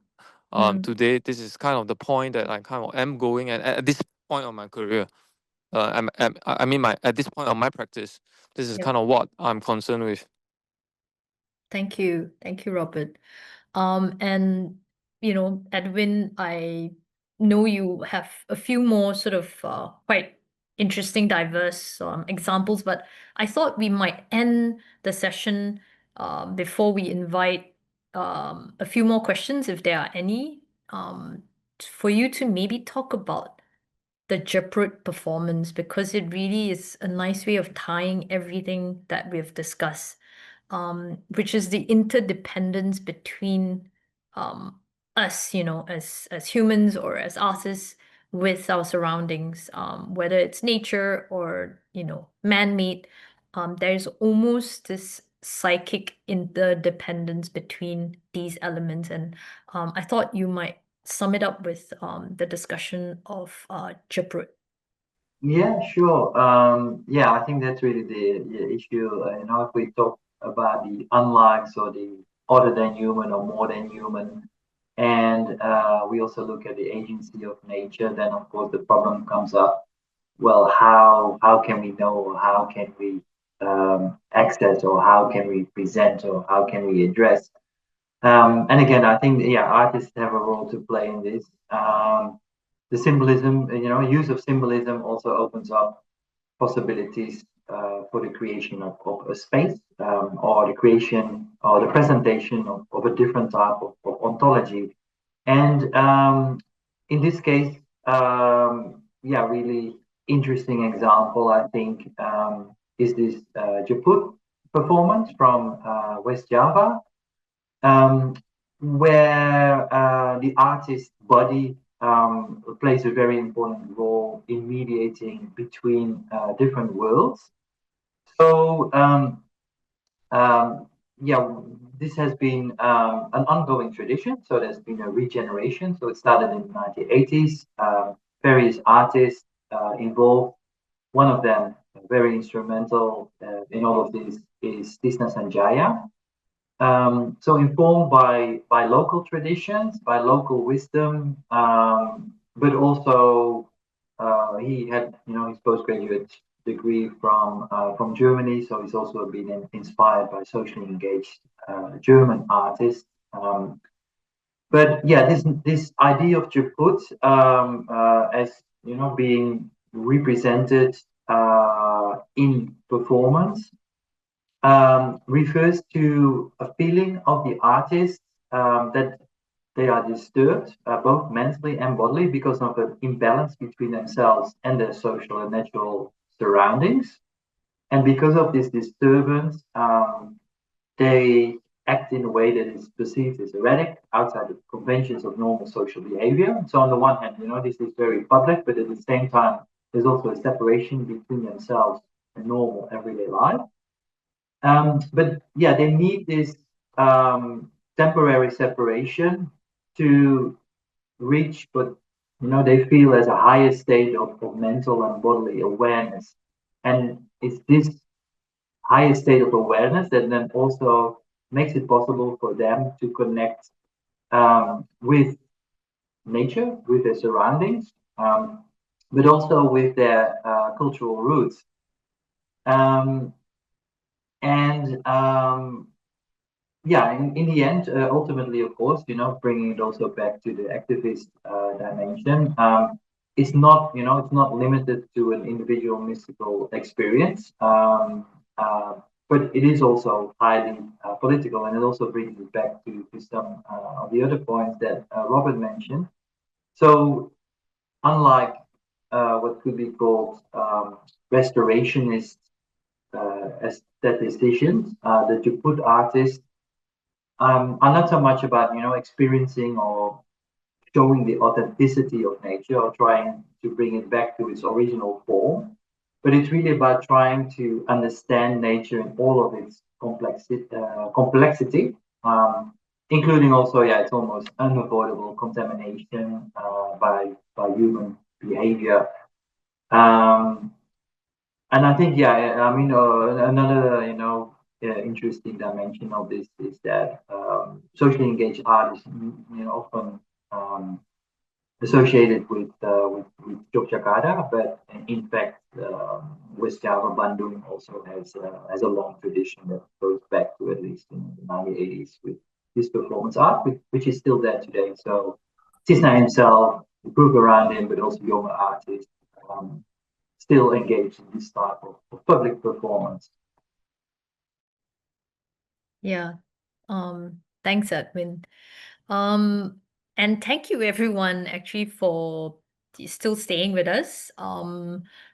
Speaker 3: today. This is kind of the point that I kind of am going at this point of my career. I mean, my at this point of my practice, this is
Speaker 1: Yep.
Speaker 3: kind of what I'm concerned with.
Speaker 1: Thank you. Thank you, Robert. And you know, Edwin, I know you have a few more sort of quite interesting, diverse examples, but I thought we might end the session before we invite a few more questions, if there are any, for you to maybe talk about the Japrut performance, because it really is a nice way of tying everything that we've discussed, which is the interdependence between us, you know, as humans or as artists with our surroundings, whether it's nature or, you know, man-made. There's almost this psychic interdependence between these elements. And I thought you might sum it up with the discussion of Japrut.
Speaker 2: Yeah, sure. Yeah, I think that's really the issue. You know, if we talk about the unlikes or the other than human or more than human, and we also look at the agency of nature, then of course the problem comes up. Well, how can we know, or how can we access, or how can we present, or how can we address? And again, I think, yeah, artists have a role to play in this. The symbolism, you know, use of symbolism also opens up possibilities for the creation of a space, or the creation or the presentation of a different type of ontology. And in this case, yeah, really interesting example, I think, is this Japut performance from West Java, um, where the artist's body plays a very important role in mediating between different worlds. So, yeah, this has been an ongoing tradition. So there's been a regeneration. So it started in the 1980s. Various artists involved. One of them, very instrumental in all of this, is Tisna Sanjaya. So informed by local traditions, by local wisdom, but also he had, you know, his postgraduate degree from Germany, so he's also been inspired by socially engaged German artists. But yeah, this idea of Chiput as, you know, being represented in performance refers to a feeling of the artist that they are disturbed both mentally and bodily because of an imbalance between themselves and their social and natural surroundings. And because of this disturbance, they act in a way that is perceived as erratic, outside the conventions of normal social behavior. So on the one hand, you know, this is very public, but at the same time, there's also a separation between themselves and normal everyday life. But yeah, they need this temporary separation to reach what, you know, they feel as a higher state of mental and bodily awareness. And it's this higher state of awareness that then also makes it possible for them to connect with nature, with their surroundings, but also with their cultural roots. Um, and yeah, in the end, ultimately, of course, bringing it also back to the activist dimension, it's not, it's not limited to an individual mystical experience, but it is also highly political, and it also brings it back to some of the other points that Robert mentioned. So, unlike what could be called restorationist aestheticians, that you put artists are not so much about experiencing or showing the authenticity of nature or trying to bring it back to its original form, but it's really about trying to understand nature in all of its complexity, including also, yeah, it's almost unavoidable contamination by human behavior. And I think, yeah, I mean, another, interesting dimension of this is that socially engaged art is, often associated with Yogyakarta, but in fact, West Java, Bandung also has a long tradition that goes back to at least in the 1980s with this performance art, which is still there today. So Tisna himself, the group around him, but also younger artists. Still engaged in this type of public performance.
Speaker 1: Yeah. Thanks, Edwin. And thank you everyone actually for still staying with us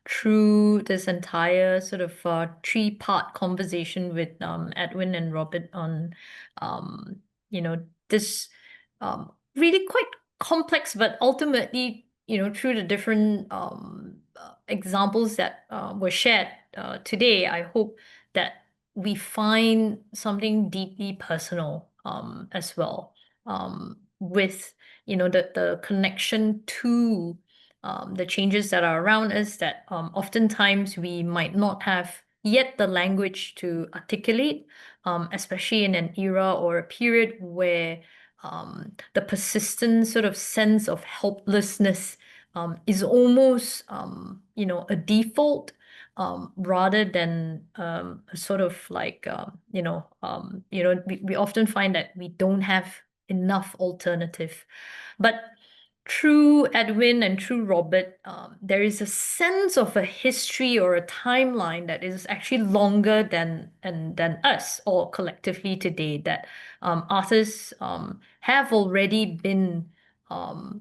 Speaker 1: through this entire sort of three-part conversation with Edwin and Robert on this really quite complex, but ultimately, through the different examples that were shared today, I hope that we find something deeply personal as well, with the connection to the changes that are around us that oftentimes we might not have yet the language to articulate, especially in an era or a period where the persistent sort of sense of helplessness is almost a default, rather than a sort of like we often find that we don't have enough alternative. But through Edwin and through Robert, there is a sense of a history or a timeline that is actually longer than us or collectively today, that artists have already been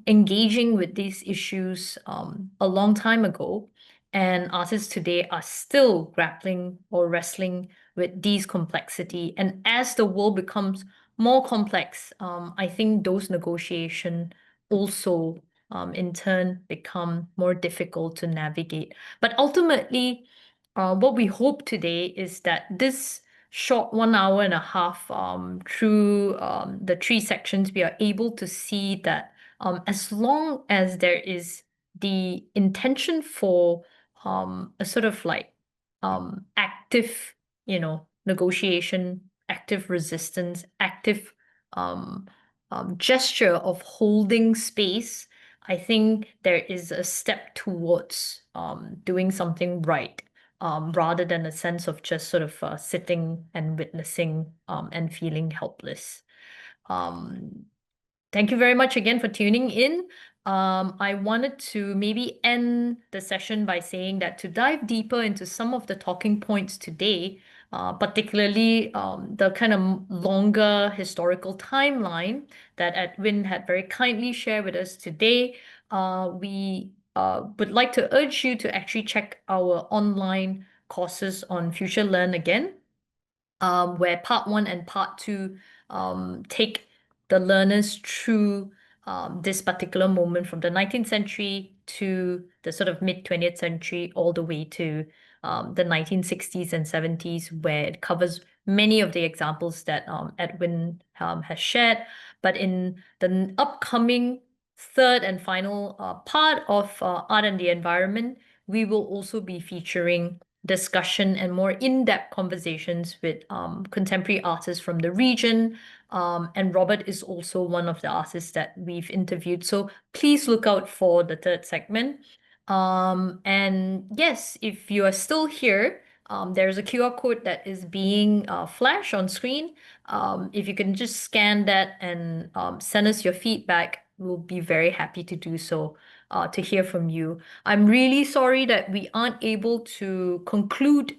Speaker 1: engaging with these issues a long time ago, and artists today are still grappling or wrestling with these complexity. And as the world becomes more complex, I think those negotiations also in turn become more difficult to navigate. But ultimately, what we hope today is that this short 1 hour and a half through the three sections, we are able to see that as long as there is the intention for a sort of like active, negotiation, active resistance, active gesture of holding space, I think there is a step towards doing something right, rather than a sense of just sort of sitting and witnessing and feeling helpless. Thank you very much again for tuning in. I wanted to maybe end the session by saying that to dive deeper into some of the talking points today, particularly the kind of longer historical timeline that Edwin had very kindly shared with us today, we would like to urge you to actually check our online courses on Future Learn again, where part 1 and part 2 take the learners through this particular moment from the 19th century to the sort of mid-20th century, all the way to the 1960s and 70s, where it covers many of the examples that Edwin has shared. But in the upcoming third and final part of Art and the Environment, we will also be featuring discussion and more in-depth conversations with contemporary artists from the region. And Robert is also one of the artists that we've interviewed. So please look out for the third segment. And yes, if you are still here, there's a QR code that is being flashed on screen. If you can just scan that and send us your feedback, we'll be very happy to do so, to hear from you. I'm really sorry that we aren't able to conclude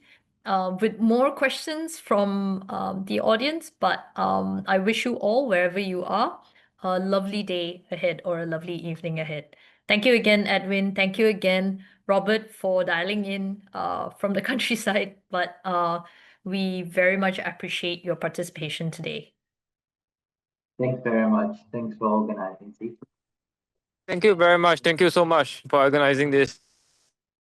Speaker 1: with more questions from the audience, but I wish you all, wherever you are, a lovely day ahead or a lovely evening ahead. Thank you again, Edwin. Thank you again, Robert, for dialing in from the countryside. But we very much appreciate your participation today.
Speaker 2: Thanks very much. Thanks for organizing.
Speaker 3: Thank you very much. Thank you so much for organizing this.